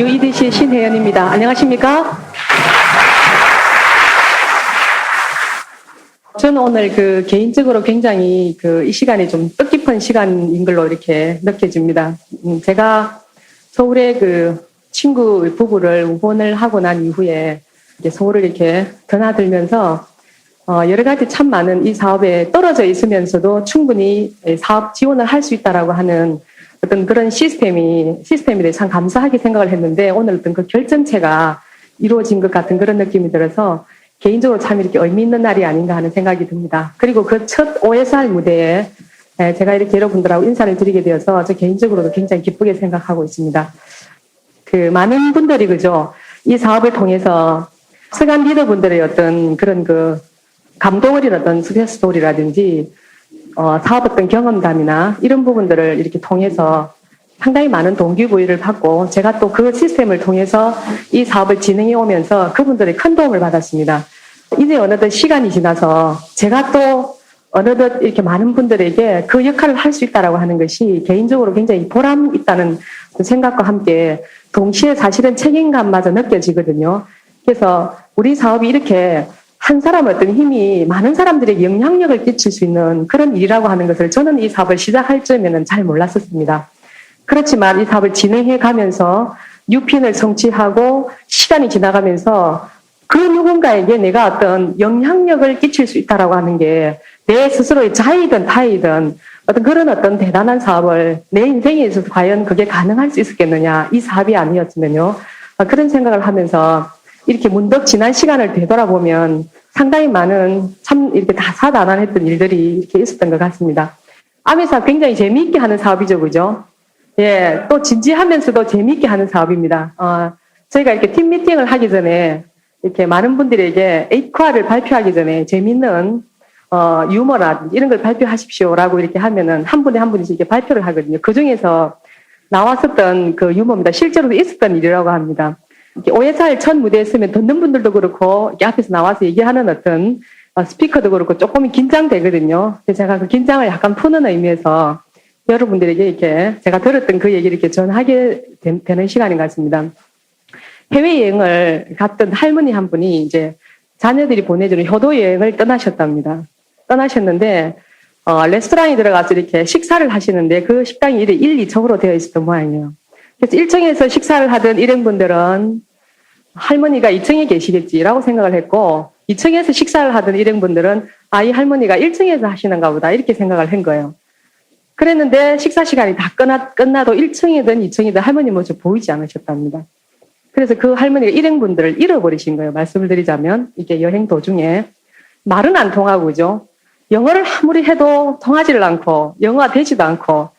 UEDC의 신혜연입니다. 안녕하십니까? 저는 오늘 개인적으로 굉장히 이 시간이 좀 뜻깊은 시간인 걸로 이렇게 느껴집니다. 제가 서울에 친구 부부를 우혼을 하고 난 이후에 서울을 이렇게 드나들면서 여러 가지 참 많은 이 사업에 떨어져 있으면서도 충분히 사업 지원을 할 수 있다라고 하는 어떤 그런 시스템에 대해 참 감사하게 생각을 했는데 오늘 어떤 그 결정체가 이루어진 것 같은 그런 느낌이 들어서 개인적으로 참 이렇게 의미 있는 날이 아닌가 하는 생각이 듭니다. 그리고 그 첫 OSR 무대에 제가 이렇게 여러분들하고 인사를 드리게 되어서 저 개인적으로도 굉장히 기쁘게 생각하고 있습니다. 많은 분들이 이 사업을 통해서 서간 리더분들의 어떤 그런 감동을 잃었던 스크세스 스토리라든지 사업 어떤 경험담이나 이런 부분들을 이렇게 통해서 상당히 많은 동기부여를 받고 제가 또 그 시스템을 통해서 이 사업을 진행해 오면서 그분들의 큰 도움을 받았습니다. 이제 어느덧 시간이 지나서 제가 또 어느덧 이렇게 많은 분들에게 그 역할을 할 수 있다라고 하는 것이 개인적으로 굉장히 보람 있다는 생각과 함께 동시에 사실은 책임감마저 느껴지거든요. 그래서 우리 사업이 이렇게 한 사람의 어떤 힘이 많은 사람들에게 영향력을 끼칠 수 있는 그런 일이라고 하는 것을 저는 이 사업을 시작할 즈음에는 잘 몰랐었습니다. 그렇지만 이 사업을 진행해 가면서 유핀을 성취하고 시간이 지나가면서 그 누군가에게 내가 어떤 영향력을 끼칠 수 있다라고 하는 게 내 스스로의 자의든 타의든 어떤 그런 어떤 대단한 사업을 내 인생에 있어서 과연 그게 가능할 수 있었겠느냐, 이 사업이 아니었으면요. 그런 생각을 하면서 이렇게 문득 지난 시간을 되돌아보면 상당히 많은 참 이렇게 다사다난했던 일들이 이렇게 있었던 것 같습니다. 아메사 굉장히 재미있게 하는 사업이죠, 그죠? 예, 또 진지하면서도 재미있게 하는 사업입니다. 저희가 이렇게 팀 미팅을 하기 전에 이렇게 많은 분들에게 에이크화를 발표하기 전에 재미있는 유머라든지 이런 걸 발표하십시오라고 이렇게 하면은 한 분에 한 분씩 이렇게 발표를 하거든요. 그 중에서 나왔었던 그 유머입니다. 실제로도 있었던 일이라고 합니다. OSR 첫 무대에 서면 듣는 분들도 그렇고 앞에서 나와서 얘기하는 어떤 스피커도 그렇고 조금 긴장되거든요. 그래서 제가 그 긴장을 약간 푸는 의미에서 여러분들에게 이렇게 제가 들었던 그 얘기를 이렇게 전하게 되는 시간인 것 같습니다. 해외여행을 갔던 할머니 한 분이 이제 자녀들이 보내주는 효도여행을 떠나셨답니다. 떠나셨는데 레스토랑에 들어가서 이렇게 식사를 하시는데 그 식당이 1, 2층으로 되어 있었던 모양이에요. 그래서 1층에서 식사를 하던 일행분들은 할머니가 2층에 계시겠지라고 생각을 했고 2층에서 식사를 하던 일행분들은 이 할머니가 1층에서 하시는가 보다 이렇게 생각을 한 거예요. 그랬는데 식사 시간이 다 끝나도 1층이든 2층이든 할머니 모습 보이지 않으셨답니다. 그래서 그 할머니가 일행분들을 잃어버리신 거예요. 말씀을 드리자면 이게 여행 도중에 말은 안 통하고 그죠? 영어를 아무리 해도 통하지를 않고 영어가 되지도 않고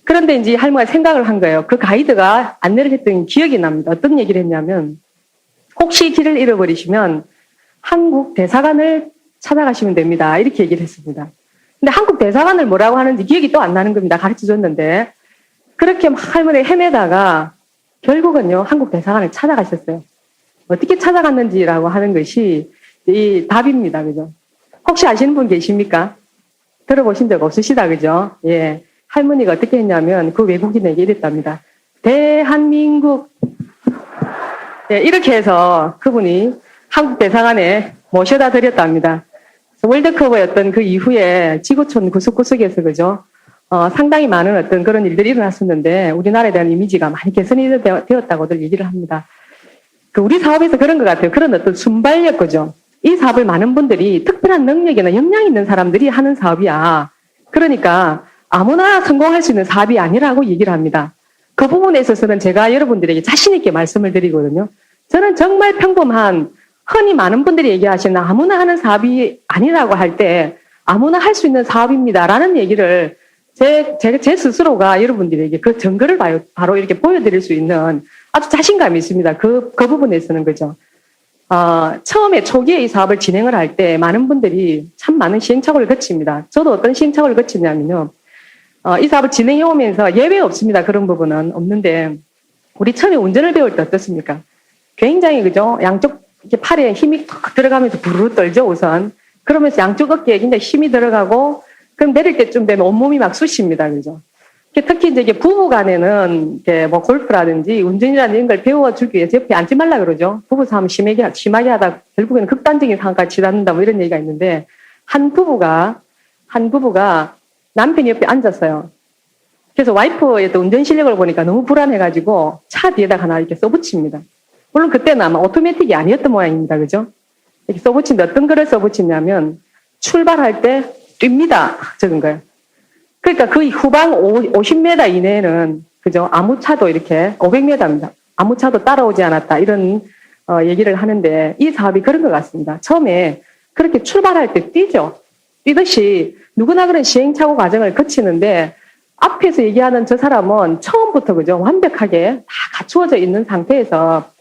그런데 이제 할머니가 생각을 한 거예요. 그 가이드가 안내를 했던 기억이 납니다. 어떤 얘기를 했냐면 혹시 길을 잃어버리시면 한국 대사관을 찾아가시면 됩니다. 이렇게 얘기를 했습니다. 근데 한국 대사관을 뭐라고 하는지 기억이 또 안 나는 겁니다. 가르쳐 줬는데 그렇게 할머니가 헤매다가 결국은요 한국 대사관을 찾아가셨어요. 어떻게 찾아갔는지라고 하는 것이 이 답입니다. 그죠? 혹시 아시는 분 계십니까? 들어보신 적 없으시다. 그죠? 예. 할머니가 어떻게 했냐면 그 외국인에게 이랬답니다. 대한민국. 예, 이렇게 해서 그분이 한국 대사관에 모셔다 드렸답니다. 월드컵의 어떤 그 이후에 지구촌 구석구석에서 그죠? 상당히 많은 어떤 그런 일들이 일어났었는데 우리나라에 대한 이미지가 많이 개선이 되었다고들 얘기를 합니다. 우리 사업에서 그런 것 같아요. 그런 어떤 순발력 그죠? 이 사업을 많은 분들이 특별한 능력이나 역량이 있는 사람들이 하는 사업이야. 그러니까 아무나 성공할 수 있는 사업이 아니라고 얘기를 합니다. 그 부분에 있어서는 제가 여러분들에게 자신 있게 말씀을 드리거든요. 저는 정말 평범한 흔히 많은 분들이 얘기하시는 아무나 하는 사업이 아니라고 할 때 아무나 할 수 있는 사업입니다라는 얘기를 제 스스로가 여러분들에게 그 증거를 바로 이렇게 보여드릴 수 있는 아주 자신감이 있습니다. 그 부분에서는 그죠. 처음에 초기에 이 사업을 진행을 할 때 많은 분들이 참 많은 시행착오를 거칩니다. 저도 어떤 시행착오를 거치냐면요. 이 사업을 진행해 오면서 예외 없습니다. 그런 부분은 없는데 우리 처음에 운전을 배울 때 어떻습니까? 굉장히 그죠. 양쪽 이렇게 팔에 힘이 탁 들어가면서 부르르 떨죠 우선. 그러면서 양쪽 어깨에 굉장히 힘이 들어가고 그럼 내릴 때쯤 되면 온몸이 막 쑤십니다. 그죠? 특히 이제 이게 부부 간에는 이게 뭐 골프라든지 운전이라는 걸 배워주기 위해서 옆에 앉지 말라 그러죠. 부부 싸움 심하게 하다 결국에는 극단적인 상황까지 치닫는다 뭐 이런 얘기가 있는데 한 부부가 남편이 옆에 앉았어요. 그래서 와이프의 또 운전 실력을 보니까 너무 불안해가지고 차 뒤에다가 하나 이렇게 써붙입니다. 물론 그때는 아마 오토매틱이 아니었던 모양입니다. 그죠? 이렇게 써붙인데 어떤 글을 써붙이냐면 출발할 때 뜁니다. 적은 거예요. 그러니까 그 후방 50m 이내에는 그죠? 아무 차도 이렇게 500m입니다. 아무 차도 따라오지 않았다. 이런 얘기를 하는데 이 사업이 그런 것 같습니다. 처음에 그렇게 출발할 때 뛰죠. 뛰듯이 누구나 그런 시행착오 과정을 거치는데 앞에서 얘기하는 저 사람은 처음부터 그죠? 완벽하게 다 갖추어져 있는 상태에서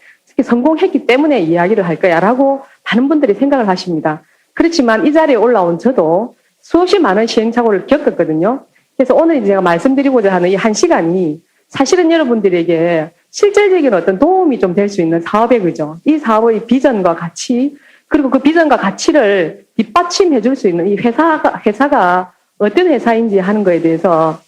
성공했기 때문에 이야기를 할 거야라고 많은 분들이 생각을 하십니다. 그렇지만 이 자리에 올라온 저도 수없이 많은 시행착오를 겪었거든요. 그래서 오늘 제가 말씀드리고자 하는 이 한 시간이 사실은 여러분들에게 실질적인 어떤 도움이 좀 될 수 있는 사업의 그죠? 이 사업의 비전과 가치 그리고 그 비전과 가치를 뒷받침해 줄 수 있는 이 회사가 어떤 회사인지 하는 거에 대해서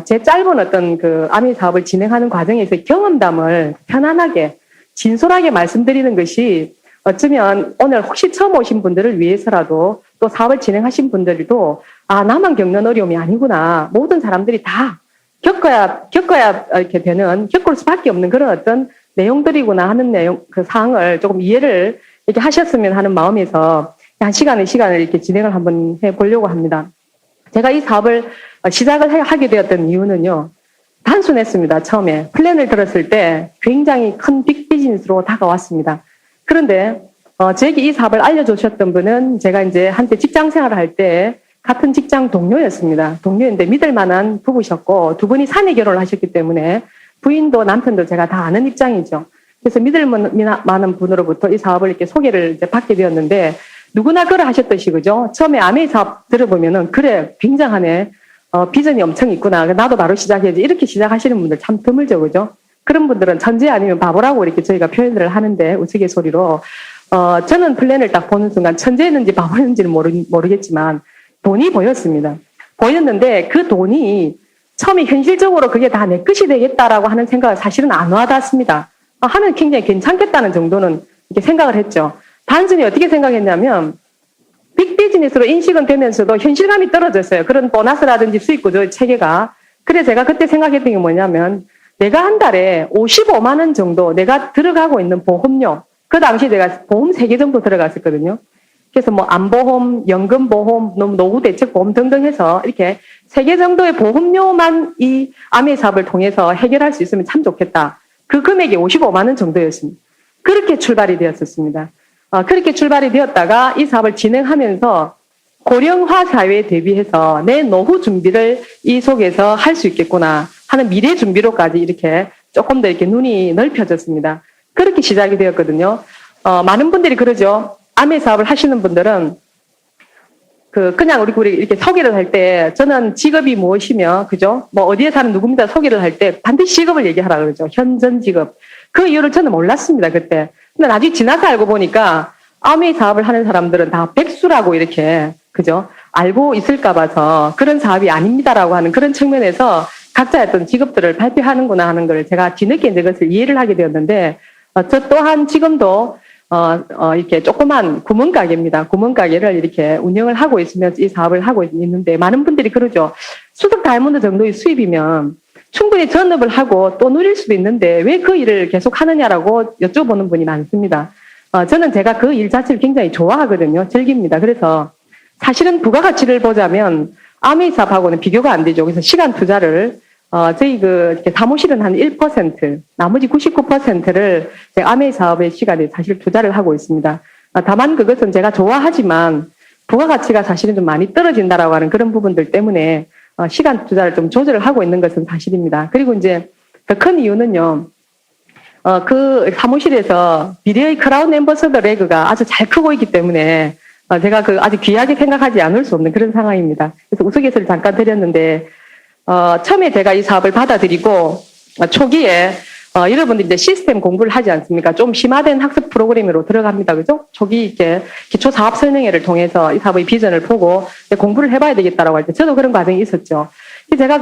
제 짧은 어떤 그 아미 사업을 진행하는 과정에서 경험담을 편안하게 진솔하게 말씀드리는 것이 어쩌면 오늘 혹시 처음 오신 분들을 위해서라도 또 사업을 진행하신 분들도 나만 겪는 어려움이 아니구나. 모든 사람들이 다 겪어야 이렇게 겪을 수밖에 없는 그런 어떤 내용들이구나 하는 그 사항을 조금 이해를 이렇게 하셨으면 하는 마음에서 한 시간을 이렇게 진행을 한번 해 보려고 합니다. 제가 이 사업을 시작을 하게 되었던 이유는요. 단순했습니다. 처음에 플랜을 들었을 때 굉장히 큰 빅비즈니스로 다가왔습니다. 그런데 제게 이 사업을 알려주셨던 분은 제가 이제 한때 직장 생활을 할 때 같은 직장 동료였습니다. 동료인데 믿을 만한 부부셨고 두 분이 사내 결혼을 하셨기 때문에 부인도 남편도 제가 다 아는 입장이죠. 그래서 믿을 만한 분으로부터 이 사업을 이렇게 소개를 이제 받게 되었는데 누구나 그러 하셨듯이 그죠? 처음에 아메이 사업 들어보면은 그래 굉장하네. 비전이 엄청 있구나. 나도 바로 시작해야지. 이렇게 시작하시는 분들 참 드물죠. 그죠? 그런 분들은 천재 아니면 바보라고 이렇게 저희가 표현을 하는데 우스갯소리로 저는 플랜을 딱 보는 순간 천재였는지 바보였는지는 모르겠지만 돈이 보였습니다. 보였는데 그 돈이 처음에 현실적으로 그게 다 내 것이 되겠다라고 하는 생각은 사실은 안 와닿았습니다. 하면 굉장히 괜찮겠다는 정도는 이렇게 생각을 했죠. 단순히 어떻게 생각했냐면 빅비즈니스로 인식은 되면서도 현실감이 떨어졌어요. 그런 보너스라든지 수익 구조 체계가. 그래서 제가 그때 생각했던 게 뭐냐면 내가 한 달에 55만 원 정도 내가 들어가고 있는 보험료. 그 당시 내가 보험 3개 정도 들어갔었거든요. 그래서 뭐 안보험, 연금보험, 노후대책보험 등등 해서 이렇게 3개 정도의 보험료만 이 아메 사업을 통해서 해결할 수 있으면 참 좋겠다. 그 금액이 55만 원 정도였습니다. 그렇게 출발이 되었었습니다. 그렇게 출발이 되었다가 이 사업을 진행하면서 고령화 사회에 대비해서 내 노후 준비를 이 속에서 할 수 있겠구나 하는 미래 준비로까지 이렇게 조금 더 이렇게 눈이 넓혀졌습니다. 그렇게 시작이 되었거든요. 많은 분들이 그러죠. 아메 사업을 하시는 분들은 그냥 우리 이렇게 소개를 할 때 저는 직업이 무엇이며 그죠? 뭐 어디에 사는 누굽니다 소개를 할 때 반드시 직업을 얘기하라 그러죠. 현전 직업. 그 이유를 저는 몰랐습니다 그때. 근데 나중에 지나서 알고 보니까 아메 사업을 하는 사람들은 다 백수라고 이렇게 그죠? 알고 있을까 봐서 그런 사업이 아닙니다라고 하는 그런 측면에서 각자의 어떤 직업들을 발표하는구나 하는 걸 제가 뒤늦게 이제 그것을 이해를 하게 되었는데 저 또한 지금도 이렇게 조그만 구멍가게입니다. 구멍가게를 이렇게 운영을 하고 있으면서 이 사업을 하고 있는데 많은 분들이 그러죠. 수석 다이아몬드 정도의 수입이면 충분히 전업을 하고 또 누릴 수도 있는데 왜 그 일을 계속 하느냐라고 여쭤보는 분이 많습니다. 저는 제가 그 일 자체를 굉장히 좋아하거든요. 즐깁니다. 그래서 사실은 부가가치를 보자면 아메이 사업하고는 비교가 안 되죠. 그래서 시간 투자를 저희 이렇게 사무실은 한 1%, 나머지 99%를 제 아메이 사업의 시간에 사실 투자를 하고 있습니다. 다만 그것은 제가 좋아하지만 부가가치가 사실은 좀 많이 떨어진다라고 하는 그런 부분들 때문에 시간 투자를 좀 조절을 하고 있는 것은 사실입니다. 그리고 이제 더 큰 이유는요. 그 사무실에서 미래의 크라운 앰버서더 레그가 아주 잘 크고 있기 때문에 제가 아주 귀하게 생각하지 않을 수 없는 그런 상황입니다. 그래서 우스갯소리를 잠깐 드렸는데 처음에 제가 이 사업을 받아들이고 초기에 여러분들이 이제 시스템 공부를 하지 않습니까? 좀 심화된 학습 프로그램으로 들어갑니다. 그죠? 초기 이렇게 기초 사업 설명회를 통해서 이 사업의 비전을 보고 공부를 해봐야 되겠다라고 할 때 저도 그런 과정이 있었죠. 제가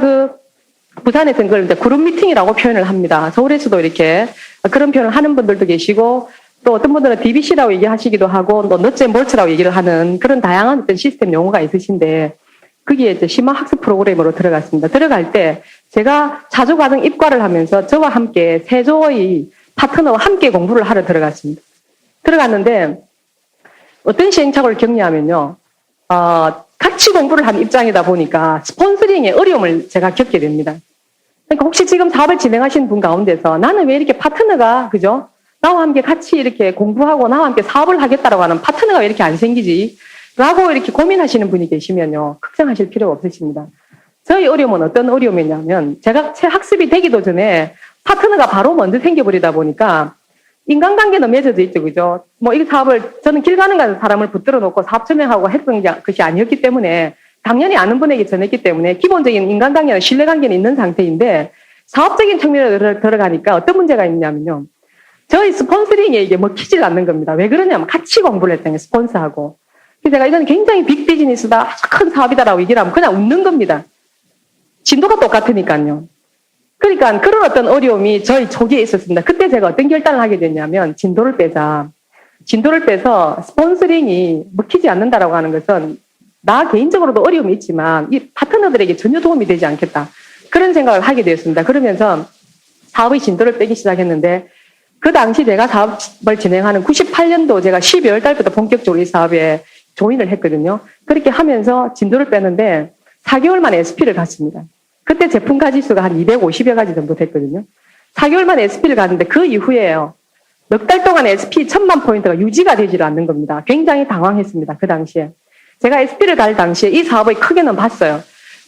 부산에서는 그걸 이제 그룹 미팅이라고 표현을 합니다. 서울에서도 이렇게 그런 표현을 하는 분들도 계시고 또 어떤 분들은 DBC라고 얘기하시기도 하고 또 너츠 앤 볼츠라고 얘기를 하는 그런 다양한 어떤 시스템 용어가 있으신데 거기에 이제 심화 학습 프로그램으로 들어갔습니다. 들어갈 때 제가 자조 과정 입과를 하면서 저와 함께 세조의 파트너와 함께 공부를 하러 들어갔습니다. 들어갔는데 어떤 시행착오를 겪냐면요. 같이 공부를 한 입장이다 보니까 스폰서링의 어려움을 제가 겪게 됩니다. 그러니까 혹시 지금 사업을 진행하시는 분 가운데서 나는 왜 이렇게 파트너가, 그죠? 나와 함께 같이 이렇게 공부하고 나와 함께 사업을 하겠다라고 하는 파트너가 왜 이렇게 안 생기지? 라고 이렇게 고민하시는 분이 계시면요. 걱정하실 필요가 없으십니다. 저희 어려움은 어떤 어려움이냐면 제가 제 학습이 되기도 전에 파트너가 바로 먼저 생겨버리다 보니까 인간관계는 맺어져 있죠, 그죠? 뭐, 이 사업을, 저는 길 가는 가는 사람을 붙들어 놓고 사업 진행하고 했던 것이 아니었기 때문에, 당연히 아는 분에게 전했기 때문에, 기본적인 인간관계는 신뢰관계는 있는 상태인데, 사업적인 측면으로 들어가니까 어떤 문제가 있냐면요. 저희 스폰서링에 이게 먹히질 않는 겁니다. 왜 그러냐면, 같이 공부를 했더니, 스폰서하고. 그래서 제가 이건 굉장히 빅 비즈니스다, 아주 큰 사업이다라고 얘기를 하면 그냥 웃는 겁니다. 진도가 똑같으니까요. 그러니까 그런 어떤 어려움이 저희 초기에 있었습니다. 그때 제가 어떤 결단을 하게 됐냐면 진도를 빼자. 진도를 빼서 스폰서링이 먹히지 않는다라고 하는 것은 나 개인적으로도 어려움이 있지만 이 파트너들에게 전혀 도움이 되지 않겠다. 그런 생각을 하게 되었습니다. 그러면서 사업의 진도를 빼기 시작했는데 그 당시 제가 사업을 진행하는 98년도 제가 12월 달부터 본격적으로 이 사업에 조인을 했거든요. 그렇게 하면서 진도를 빼는데 4개월 만에 SP를 갔습니다. 그때 제품 가지수가 한 250여 가지 정도 됐거든요. 4개월 만에 SP를 갔는데 그 이후에요. 넉 달 동안 SP 1000만 포인트가 유지가 되질 않는 겁니다. 굉장히 당황했습니다. 그 당시에. 제가 SP를 갈 당시에 이 사업의 크기는 봤어요.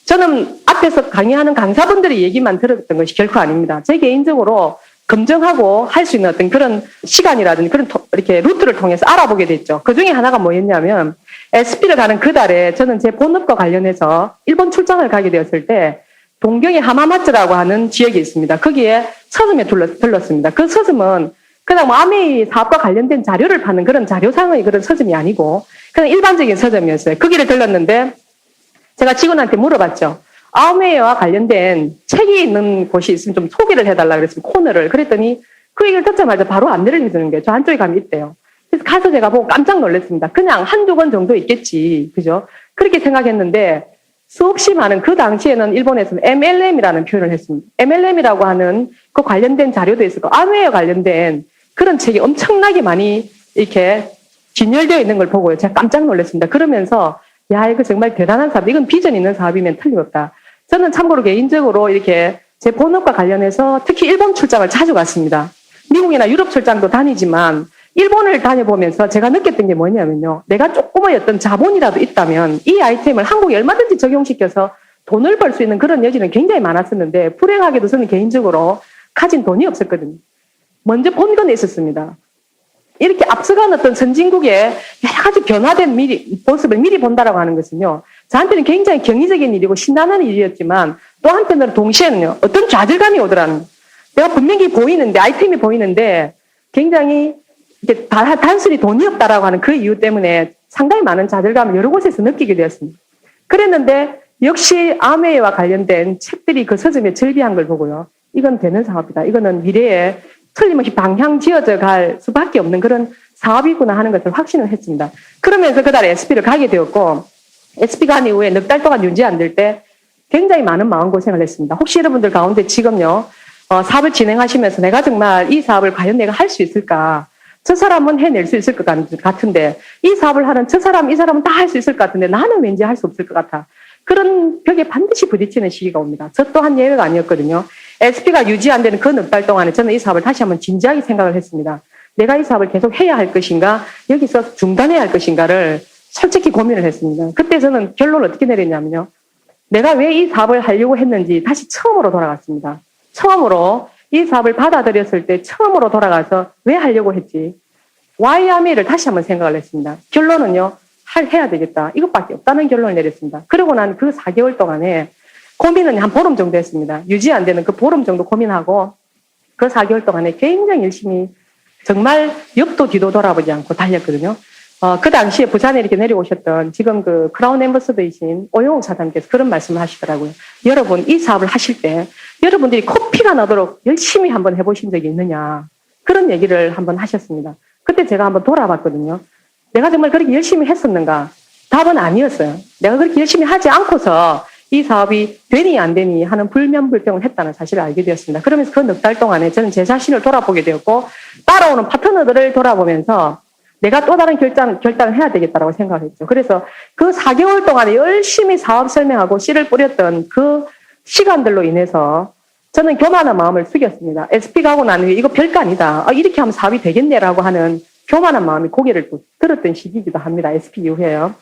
저는 앞에서 강의하는 강사분들의 얘기만 들었던 것이 결코 아닙니다. 제 개인적으로 검증하고 할 수 있는 어떤 그런 시간이라든지 그런 이렇게 루트를 통해서 알아보게 됐죠. 그 중에 하나가 뭐였냐면 SP를 가는 그 달에 저는 제 본업과 관련해서 일본 출장을 가게 되었을 때 동경의 하마마츠라고 하는 지역이 있습니다. 거기에 서점에 들렀습니다. 그 서점은 그냥 뭐 아메이 사업과 관련된 자료를 파는 그런 자료상의 그런 서점이 아니고 그냥 일반적인 서점이었어요. 거기를 들렀는데 제가 직원한테 물어봤죠. 아메이와 관련된 책이 있는 곳이 있으면 좀 소개를 해달라 그랬습니다. 코너를. 그랬더니 그 얘기를 듣자마자 바로 안내를 해주는 게 저 한쪽에 가면 있대요. 그래서 가서 제가 보고 깜짝 놀랐습니다. 그냥 한두 권 정도 있겠지. 그죠? 그렇게 생각했는데 수없이 많은 그 당시에는 일본에서는 MLM이라는 표현을 했습니다. MLM이라고 하는 그 관련된 자료도 있었고 아메이와 관련된 그런 책이 엄청나게 많이 이렇게 진열되어 있는 걸 보고요. 제가 깜짝 놀랐습니다. 그러면서 야 이거 정말 대단한 사업, 이건 비전 있는 사업이면 틀림없다. 저는 참고로 개인적으로 이렇게 제 본업과 관련해서 특히 일본 출장을 자주 갔습니다. 미국이나 유럽 출장도 다니지만 일본을 다녀보면서 제가 느꼈던 게 뭐냐면요. 내가 조금의 어떤 자본이라도 있다면 이 아이템을 한국에 얼마든지 적용시켜서 돈을 벌 수 있는 그런 여지는 굉장히 많았었는데 불행하게도 저는 개인적으로 가진 돈이 없었거든요. 먼저 본 건 있었습니다. 이렇게 앞서간 어떤 선진국의 여러 가지 변화된 모습을 미리 본다라고 하는 것은요. 저한테는 굉장히 경이적인 일이고 신나는 일이었지만 또 한편으로 동시에는요. 어떤 좌절감이 오더라는 내가 분명히 보이는데 아이템이 보이는데 굉장히 이게 단순히 돈이 없다라고 하는 그 이유 때문에 상당히 많은 좌절감을 여러 곳에서 느끼게 되었습니다. 그랬는데 역시 아메이와 관련된 책들이 그 서점에 절비한 걸 보고요. 이건 되는 사업이다. 이거는 미래에 틀림없이 방향 지어져 갈 수밖에 없는 그런 사업이구나 하는 것을 확신을 했습니다. 그러면서 그달에 SP를 가게 되었고 SP 간 이후에 넉 달 동안 유지 안 될 때 굉장히 많은 마음고생을 했습니다. 혹시 여러분들 가운데 지금요 사업을 진행하시면서 내가 정말 이 사업을 과연 내가 할 수 있을까? 저 사람은 해낼 수 있을 것 같은데 이 사업을 하는 저 사람 이 사람은 다 할 수 있을 것 같은데 나는 왠지 할 수 없을 것 같아. 그런 벽에 반드시 부딪히는 시기가 옵니다. 저 또한 예외가 아니었거든요. SP가 유지 안 되는 그 넉 달 동안에 저는 이 사업을 다시 한번 진지하게 생각을 했습니다. 내가 이 사업을 계속 해야 할 것인가 여기서 중단해야 할 것인가를 솔직히 고민을 했습니다. 그때 저는 결론을 어떻게 내렸냐면요. 내가 왜 이 사업을 하려고 했는지 다시 처음으로 돌아갔습니다. 처음으로 이 사업을 받아들였을 때 처음으로 돌아가서 왜 하려고 했지. Why 아메이를 다시 한번 생각을 했습니다. 결론은요. 해야 되겠다. 이것밖에 없다는 결론을 내렸습니다. 그러고 난 그 4개월 동안에 고민은 한 보름 정도 했습니다. 유지 안 되는 그 보름 정도 고민하고 그 4개월 동안에 굉장히 열심히 정말 옆도 뒤도 돌아보지 않고 달렸거든요. 그 당시에 부산에 이렇게 내려오셨던 지금 그 크라운 앰버서더이신 오영욱 사장님께서 그런 말씀을 하시더라고요. 여러분, 이 사업을 하실 때 여러분들이 코피가 나도록 열심히 한번 해보신 적이 있느냐. 그런 얘기를 한번 하셨습니다. 그때 제가 한번 돌아봤거든요. 내가 정말 그렇게 열심히 했었는가? 답은 아니었어요. 내가 그렇게 열심히 하지 않고서 이 사업이 되니 안 되니 하는 불면불평을 했다는 사실을 알게 되었습니다. 그러면서 그 넉 달 동안에 저는 제 자신을 돌아보게 되었고 따라오는 파트너들을 돌아보면서 내가 또 다른 결단을 해야 되겠다라고 생각을 했죠. 그래서 그 4개월 동안에 열심히 사업 설명하고 씨를 뿌렸던 그 시간들로 인해서 저는 교만한 마음을 숙였습니다. SP 가고 난 후에 이거 별거 아니다. 이렇게 하면 사업이 되겠네라고 하는 교만한 마음이 고개를 들었던 시기이기도 합니다. SP 이후에요.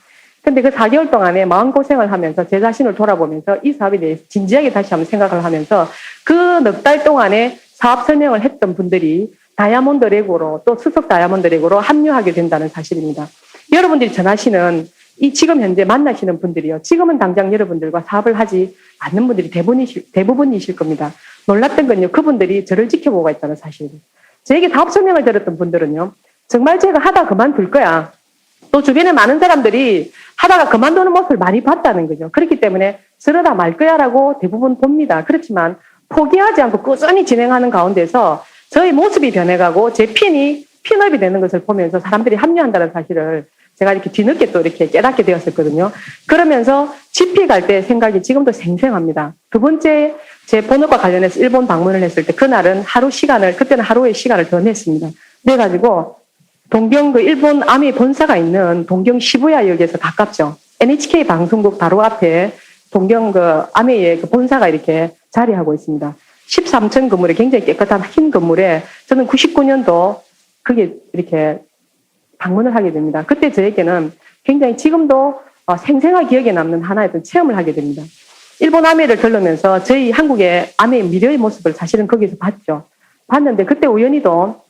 근데 그 4개월 동안에 마음고생을 하면서 제 자신을 돌아보면서 이 사업에 대해서 진지하게 다시 한번 생각을 하면서 그 넉 달 동안에 사업 설명을 했던 분들이 다이아몬드 레고로 또 수석 다이아몬드 레고로 합류하게 된다는 사실입니다. 여러분들이 전하시는 이 지금 현재 만나시는 분들이요. 지금은 당장 여러분들과 사업을 하지 않는 분들이 대부분이실 겁니다. 놀랐던 건요. 그분들이 저를 지켜보고 있다는 사실입니다. 저에게 사업 설명을 들었던 분들은요. 정말 제가 하다 그만둘 거야. 또 주변에 많은 사람들이 하다가 그만두는 모습을 많이 봤다는 거죠. 그렇기 때문에 저러다 말 거야라고 대부분 봅니다. 그렇지만 포기하지 않고 꾸준히 진행하는 가운데서 저의 모습이 변해가고 제 핀업이 되는 것을 보면서 사람들이 합류한다는 사실을 제가 이렇게 뒤늦게 또 이렇게 깨닫게 되었었거든요. 그러면서 GP 갈 때 생각이 지금도 생생합니다. 두 번째 제 본업과 관련해서 일본 방문을 했을 때 그날은 그때는 하루의 시간을 더 냈습니다. 그래가지고 동경 일본 아미 본사가 있는 동경 시부야역에서 가깝죠. NHK 방송국 바로 앞에 동경 아미의 본사가 이렇게 자리하고 있습니다. 13층 건물에 굉장히 깨끗한 흰 건물에 저는 99년도 그게 이렇게 방문을 하게 됩니다. 그때 저에게는 굉장히 지금도 생생하게 기억에 남는 하나의 체험을 하게 됩니다. 일본 아미를 들르면서 저희 한국의 아미의 미래의 모습을 사실은 거기서 봤는데 그때 우연히도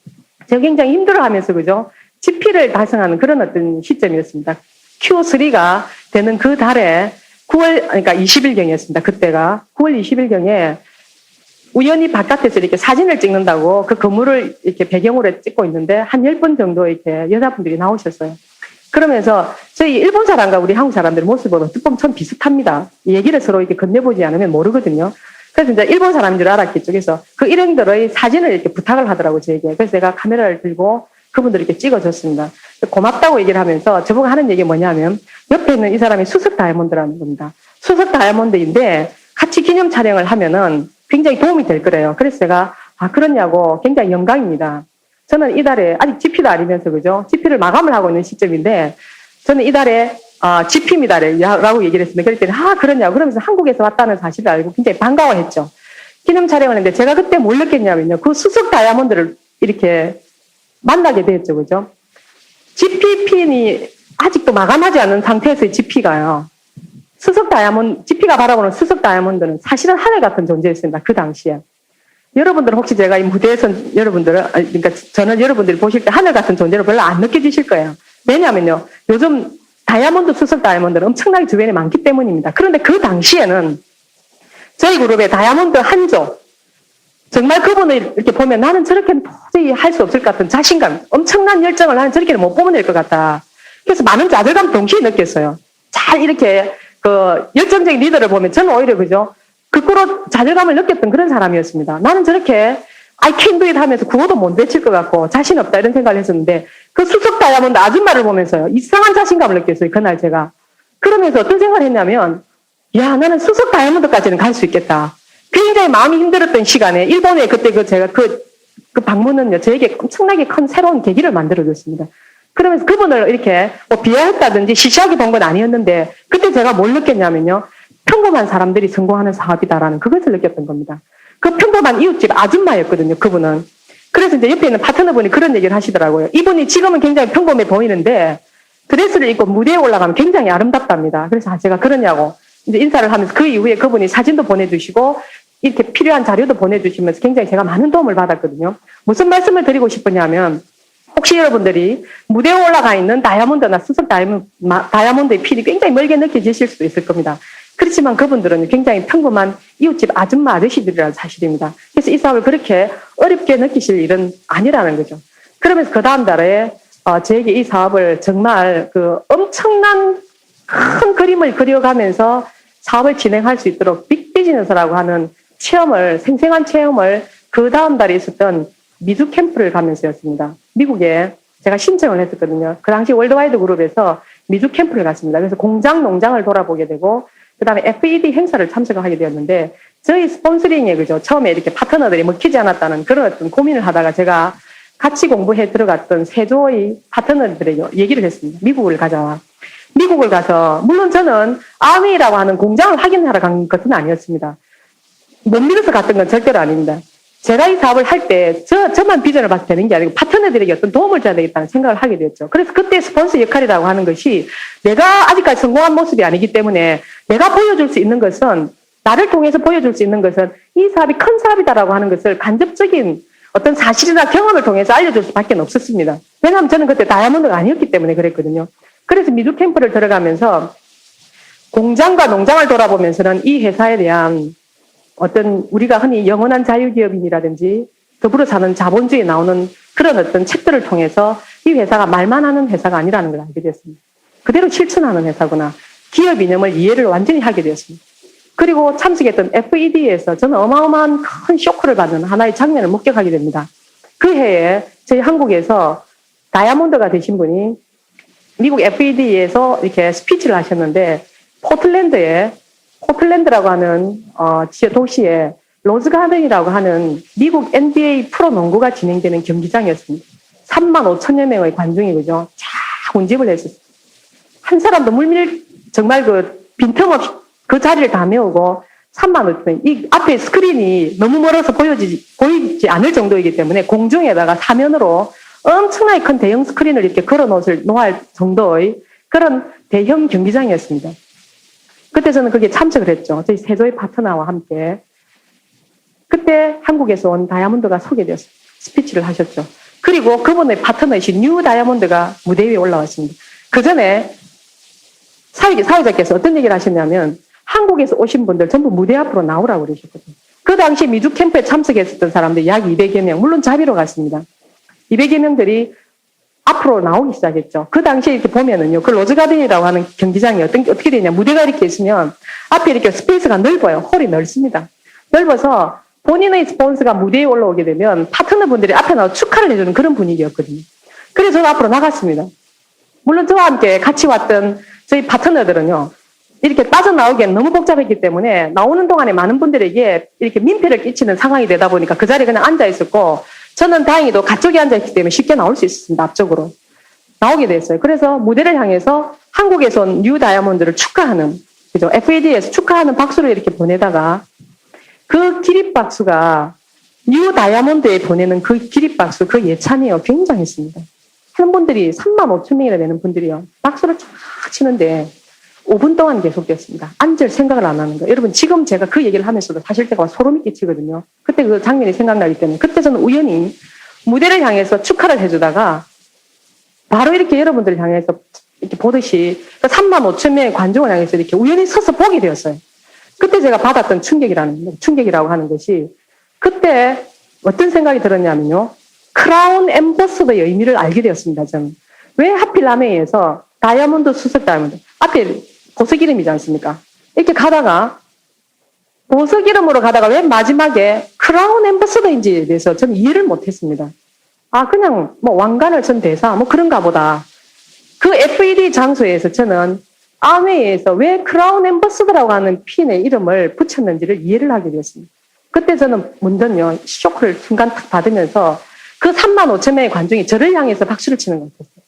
제가 굉장히 힘들어하면서 그죠? GP를 달성하는 그런 어떤 시점이었습니다. Q3가 되는 그 달에 20일경이었습니다. 그때가 9월 20일경에 우연히 바깥에서 이렇게 사진을 찍는다고 그 건물을 이렇게 배경으로 찍고 있는데 한 10분 정도 이렇게 여자분들이 나오셨어요. 그러면서 저희 일본 사람과 우리 한국 사람들의 모습은 어떻게 보면 참 비슷합니다. 이 얘기를 서로 이렇게 건네보지 않으면 모르거든요. 그래서 이제 일본 사람인 줄 알았겠죠. 그래서 그 일행들의 사진을 이렇게 부탁을 하더라고요, 저에게. 그래서 제가 카메라를 들고 그분들 이렇게 찍어줬습니다. 고맙다고 얘기를 하면서 저보고 하는 얘기 뭐냐면 옆에 있는 이 사람이 수석 다이아몬드라는 겁니다. 수석 다이아몬드인데 같이 기념 촬영을 하면은 굉장히 도움이 될 거래요. 그래서 제가 그러냐고 굉장히 영광입니다. 저는 이달에 아직 GP도 아니면서 그죠? GP를 마감을 하고 있는 시점인데 저는 이달에 GP입니다라고 얘기를 했습니다. 그랬더니 그러냐고 그러면서 한국에서 왔다는 사실을 알고 굉장히 반가워했죠. 기념 촬영을 했는데 제가 그때 뭘 느꼈냐면요. 그 수석 다이아몬드를 이렇게 만나게 됐죠. 그죠? GP핀이 아직도 마감하지 않은 상태에서의 GP가요. GP가 바라보는 수석 다이아몬드는 사실은 하늘 같은 존재였습니다. 그 당시에. 여러분들은 혹시 제가 이 무대에서 그러니까 저는 여러분들이 보실 때 하늘 같은 존재로 별로 안 느껴지실 거예요. 왜냐하면요. 요즘 수석 다이아몬드는 엄청나게 주변에 많기 때문입니다. 그런데 그 당시에는 저희 그룹의 다이아몬드 한조, 정말 그분을 이렇게 보면 나는 저렇게는 도저히 할 수 없을 것 같은 자신감, 엄청난 열정을 나는 저렇게는 못 보면 될 것 같다. 그래서 많은 좌절감 동시에 느꼈어요. 잘 이렇게 열정적인 리더를 보면 저는 오히려 그죠? 거꾸로 좌절감을 느꼈던 그런 사람이었습니다. 나는 저렇게 I can do it 하면서 구호도 못 외칠 것 같고 자신 없다 이런 생각을 했었는데 그 수석 다이아몬드 아줌마를 보면서요. 이상한 자신감을 느꼈어요. 그날 제가. 그러면서 어떤 생각을 했냐면 나는 수석 다이아몬드까지는 갈 수 있겠다. 굉장히 마음이 힘들었던 시간에 일본에 그때 제가 그 방문은요. 저에게 엄청나게 큰 새로운 계기를 만들어줬습니다. 그러면서 그분을 이렇게 비하했다든지 시시하게 본 건 아니었는데 그때 제가 뭘 느꼈냐면요. 평범한 사람들이 성공하는 사업이다라는 그것을 느꼈던 겁니다. 그 평범한 이웃집 아줌마였거든요. 그분은. 그래서 이제 옆에 있는 파트너분이 그런 얘기를 하시더라고요. 이분이 지금은 굉장히 평범해 보이는데 드레스를 입고 무대에 올라가면 굉장히 아름답답니다. 그래서 제가 그러냐고 이제 인사를 하면서 그 이후에 그분이 사진도 보내주시고 이렇게 필요한 자료도 보내주시면서 굉장히 제가 많은 도움을 받았거든요. 무슨 말씀을 드리고 싶으냐면 혹시 여러분들이 무대에 올라가 있는 다이아몬드나 수석 다이아몬드의 필이 굉장히 멀게 느껴지실 수도 있을 겁니다. 그렇지만 그분들은 굉장히 평범한 이웃집 아줌마 아저씨들이라는 사실입니다. 그래서 이 사업을 그렇게 어렵게 느끼실 일은 아니라는 거죠. 그러면서 그 다음 달에 저에게 이 사업을 정말 그 엄청난 큰 그림을 그려가면서 사업을 진행할 수 있도록 빅비즈니스라고 하는 체험을, 생생한 체험을 그 다음 달에 있었던 미주 캠프를 가면서였습니다. 미국에 제가 신청을 했었거든요. 그 당시 월드와이드 그룹에서 미주 캠프를 갔습니다. 그래서 공장, 농장을 돌아보게 되고, 그 다음에 FED 행사를 참석하게 되었는데, 저희 스폰서링에 그죠. 처음에 이렇게 파트너들이 먹히지 않았다는 그런 어떤 고민을 하다가 제가 같이 공부해 들어갔던 세조의 파트너들에게 얘기를 했습니다. 미국을 가자. 미국을 가서, 물론 저는 아웨이라고 하는 공장을 확인하러 간 것은 아니었습니다. 못 믿어서 갔던 건 절대로 아닙니다. 제가 이 사업을 할 때 저만 비전을 봐서 되는 게 아니고 파트너들에게 어떤 도움을 줘야 되겠다는 생각을 하게 되었죠. 그래서 그때 스폰서 역할이라고 하는 것이 내가 아직까지 성공한 모습이 아니기 때문에 내가 보여줄 수 있는 것은, 나를 통해서 보여줄 수 있는 것은 이 사업이 큰 사업이다라고 하는 것을 간접적인 어떤 사실이나 경험을 통해서 알려줄 수밖에 없었습니다. 왜냐하면 저는 그때 다이아몬드가 아니었기 때문에 그랬거든요. 그래서 미주 캠프를 들어가면서 공장과 농장을 돌아보면서는 이 회사에 대한 어떤 우리가 흔히 영원한 자유기업인이라든지 더불어 사는 자본주의에 나오는 그런 어떤 책들을 통해서 이 회사가 말만 하는 회사가 아니라는 걸 알게 되었습니다. 그대로 실천하는 회사구나. 기업 이념을 이해를 완전히 하게 되었습니다. 그리고 참석했던 FED에서 저는 어마어마한 큰 쇼크를 받는 하나의 장면을 목격하게 됩니다. 그 해에 저희 한국에서 다이아몬드가 되신 분이 미국 FED에서 이렇게 스피치를 하셨는데, 포틀랜드라고 하는 도시에 로즈가든이라고 하는 미국 NBA 프로 농구가 진행되는 경기장이었습니다. 35,000여 명의 관중이 그죠? 쫙 운집을 했었어요. 한 사람도 정말 그 빈틈없이 그 자리를 다 메우고 35,000명. 이 앞에 스크린이 너무 멀어서 보이지 않을 정도이기 때문에 공중에다가 사면으로 엄청나게 큰 대형 스크린을 이렇게 걸어 놓을 정도의 그런 대형 경기장이었습니다. 그때 저는 거기에 참석을 했죠. 저희 세조의 파트너와 함께. 그때 한국에서 온 다이아몬드가 소개되었어요. 스피치를 하셨죠. 그리고 그분의 파트너이신 뉴 다이아몬드가 무대 위에 올라왔습니다. 그 전에 사회자께서 어떤 얘기를 하셨냐면, 한국에서 오신 분들 전부 무대 앞으로 나오라고 그러셨거든요. 그 당시 미주 캠프에 참석했었던 사람들 약 200여 명, 물론 자비로 갔습니다. 200여 명들이 앞으로 나오기 시작했죠. 그 당시에 이렇게 보면은요, 그 로즈가든이라고 하는 경기장이 어떻게 되냐, 무대가 이렇게 있으면 앞에 이렇게 스페이스가 넓어요. 홀이 넓습니다. 넓어서 본인의 스폰서가 무대에 올라오게 되면 파트너분들이 앞에 나와 축하를 해주는 그런 분위기였거든요. 그래서 저는 앞으로 나갔습니다. 물론 저와 함께 같이 왔던 저희 파트너들은요, 이렇게 빠져나오기엔 너무 복잡했기 때문에 나오는 동안에 많은 분들에게 이렇게 민폐를 끼치는 상황이 되다 보니까 그 자리에 그냥 앉아 있었고, 저는 다행히도 가쪽에 앉아있기 때문에 쉽게 나올 수 있었습니다. 앞쪽으로. 나오게 됐어요. 그래서 무대를 향해서 한국에서 온 뉴 다이아몬드를 축하하는, 그죠? FAD에서 축하하는 박수를 이렇게 보내다가 그 기립박수가 뉴 다이아몬드에 보내는 그 기립박수, 그 예찬이요. 굉장했습니다. 한 분들이 35,000명이나 되는 분들이요. 박수를 쫙 치는데 5분 동안 계속됐습니다. 앉을 생각을 안 하는 거예요. 여러분, 지금 제가 그 얘기를 하면서도 사실 제가 소름이 끼치거든요. 그때 그 장면이 생각나기 때문에. 그때 저는 우연히 무대를 향해서 축하를 해주다가 바로 이렇게 여러분들을 향해서 이렇게 보듯이 35,000명의 관중을 향해서 이렇게 우연히 서서 보게 되었어요. 그때 제가 받았던 충격이라고 하는 것이, 그때 어떤 생각이 들었냐면요. 크라운 엠버서더의 의미를 알게 되었습니다. 저는. 왜 하필 남해에서 다이아몬드, 수석 다이아몬드. 앞에 보석 이름이지 않습니까? 이렇게 가다가 보석 이름으로 가다가 왜 마지막에 크라운 엠버서더인지에 대해서 저는 이해를 못했습니다. 그냥 뭐 왕관을 쓴 대사 뭐 그런가 보다. 그 FED 장소에서 저는 아웨이에서 왜 크라운 엠버서더라고 하는 핀의 이름을 붙였는지를 이해를 하게 되었습니다. 그때 저는 먼저요 쇼크를 순간 탁 받으면서 그 35,000명의 관중이 저를 향해서 박수를 치는 것 같았어요.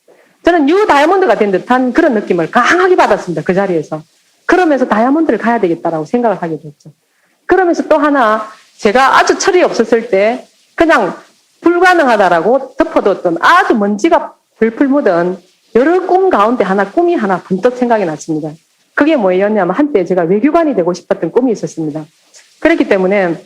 저는 뉴 다이아몬드가 된 듯한 그런 느낌을 강하게 받았습니다. 그 자리에서. 그러면서 다이아몬드를 가야 되겠다라고 생각을 하게 됐죠. 그러면서 또 하나, 제가 아주 철이 없었을 때 그냥 불가능하다라고 덮어뒀던 아주 먼지가 풀풀 묻은 여러 꿈 가운데 꿈이 하나 번뜩 생각이 났습니다. 그게 뭐였냐면 한때 제가 외교관이 되고 싶었던 꿈이 있었습니다. 그렇기 때문에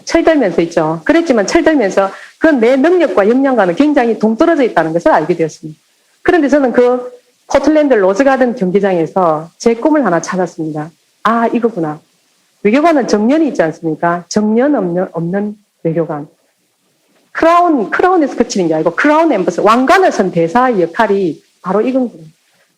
철들면서 있죠. 그랬지만 철들면서 그건 내 능력과 역량과는 굉장히 동떨어져 있다는 것을 알게 되었습니다. 그런데 저는 그 포틀랜드 로즈가든 경기장에서 제 꿈을 하나 찾았습니다. 이거구나. 외교관은 정년이 있지 않습니까? 정년 없는 외교관. 크라운에서 그치는 게 아니고 크라운 엠버스, 왕관을 선 대사의 역할이 바로 이건 거예요.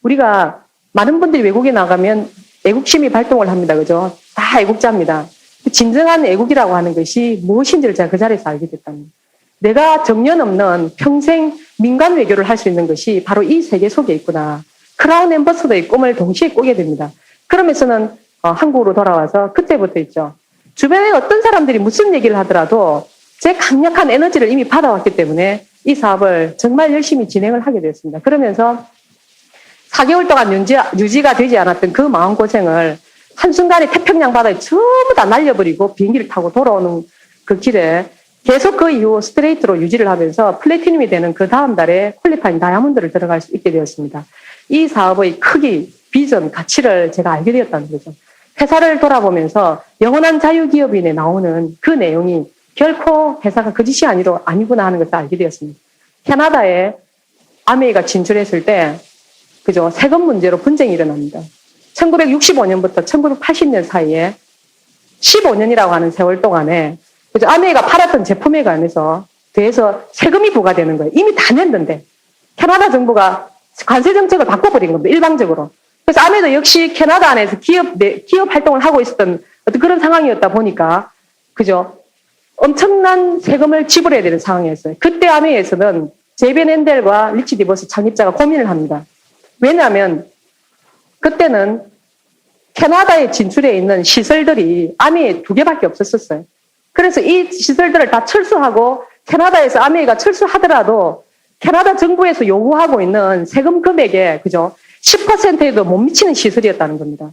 우리가 많은 분들이 외국에 나가면 애국심이 발동을 합니다. 그죠? 다 애국자입니다. 진정한 애국이라고 하는 것이 무엇인지를 제가 그 자리에서 알게 됐답니다. 내가 정년 없는 평생 민간 외교를 할 수 있는 것이 바로 이 세계 속에 있구나. 크라운 엠버서더의 꿈을 동시에 꾸게 됩니다. 그러면서는 한국으로 돌아와서 그때부터 있죠. 주변에 어떤 사람들이 무슨 얘기를 하더라도 제 강력한 에너지를 이미 받아왔기 때문에 이 사업을 정말 열심히 진행을 하게 되었습니다. 그러면서 4개월 동안 유지가 되지 않았던 그 마음고생을 한순간에 태평양 바다에 전부 다 날려버리고 비행기를 타고 돌아오는 그 길에 계속 그 이후 스트레이트로 유지를 하면서 플래티늄이 되는 그 다음 달에 퀄리파인 다이아몬드를 들어갈 수 있게 되었습니다. 이 사업의 크기, 비전, 가치를 제가 알게 되었다는 거죠. 회사를 돌아보면서 영원한 자유기업인에 나오는 그 내용이 결코 회사가 거짓이 아니구나 하는 것을 알게 되었습니다. 캐나다에 아메이가 진출했을 때 그죠? 세금 문제로 분쟁이 일어납니다. 1965년부터 1980년 사이에 15년이라고 하는 세월 동안에 그죠? 아메이가 팔았던 제품에 관해서 대해서 세금이 부과되는 거예요. 이미 다 냈는데 캐나다 정부가 관세 정책을 바꿔버린 겁니다. 일방적으로. 그래서 아메이도 역시 캐나다 안에서 기업 활동을 하고 있었던 어떤 그런 상황이었다 보니까 그죠? 엄청난 세금을 지불해야 되는 상황이었어요. 그때 아메이에서는 제벤 앤델과 리치 디버스 창립자가 고민을 합니다. 왜냐하면 그때는 캐나다에 진출해 있는 시설들이 아메이에 2개밖에 없었어요. 그래서 이 시설들을 다 철수하고 캐나다에서 아메이가 철수하더라도 캐나다 정부에서 요구하고 있는 세금 금액에 그죠? 10%에도 못 미치는 시설이었다는 겁니다.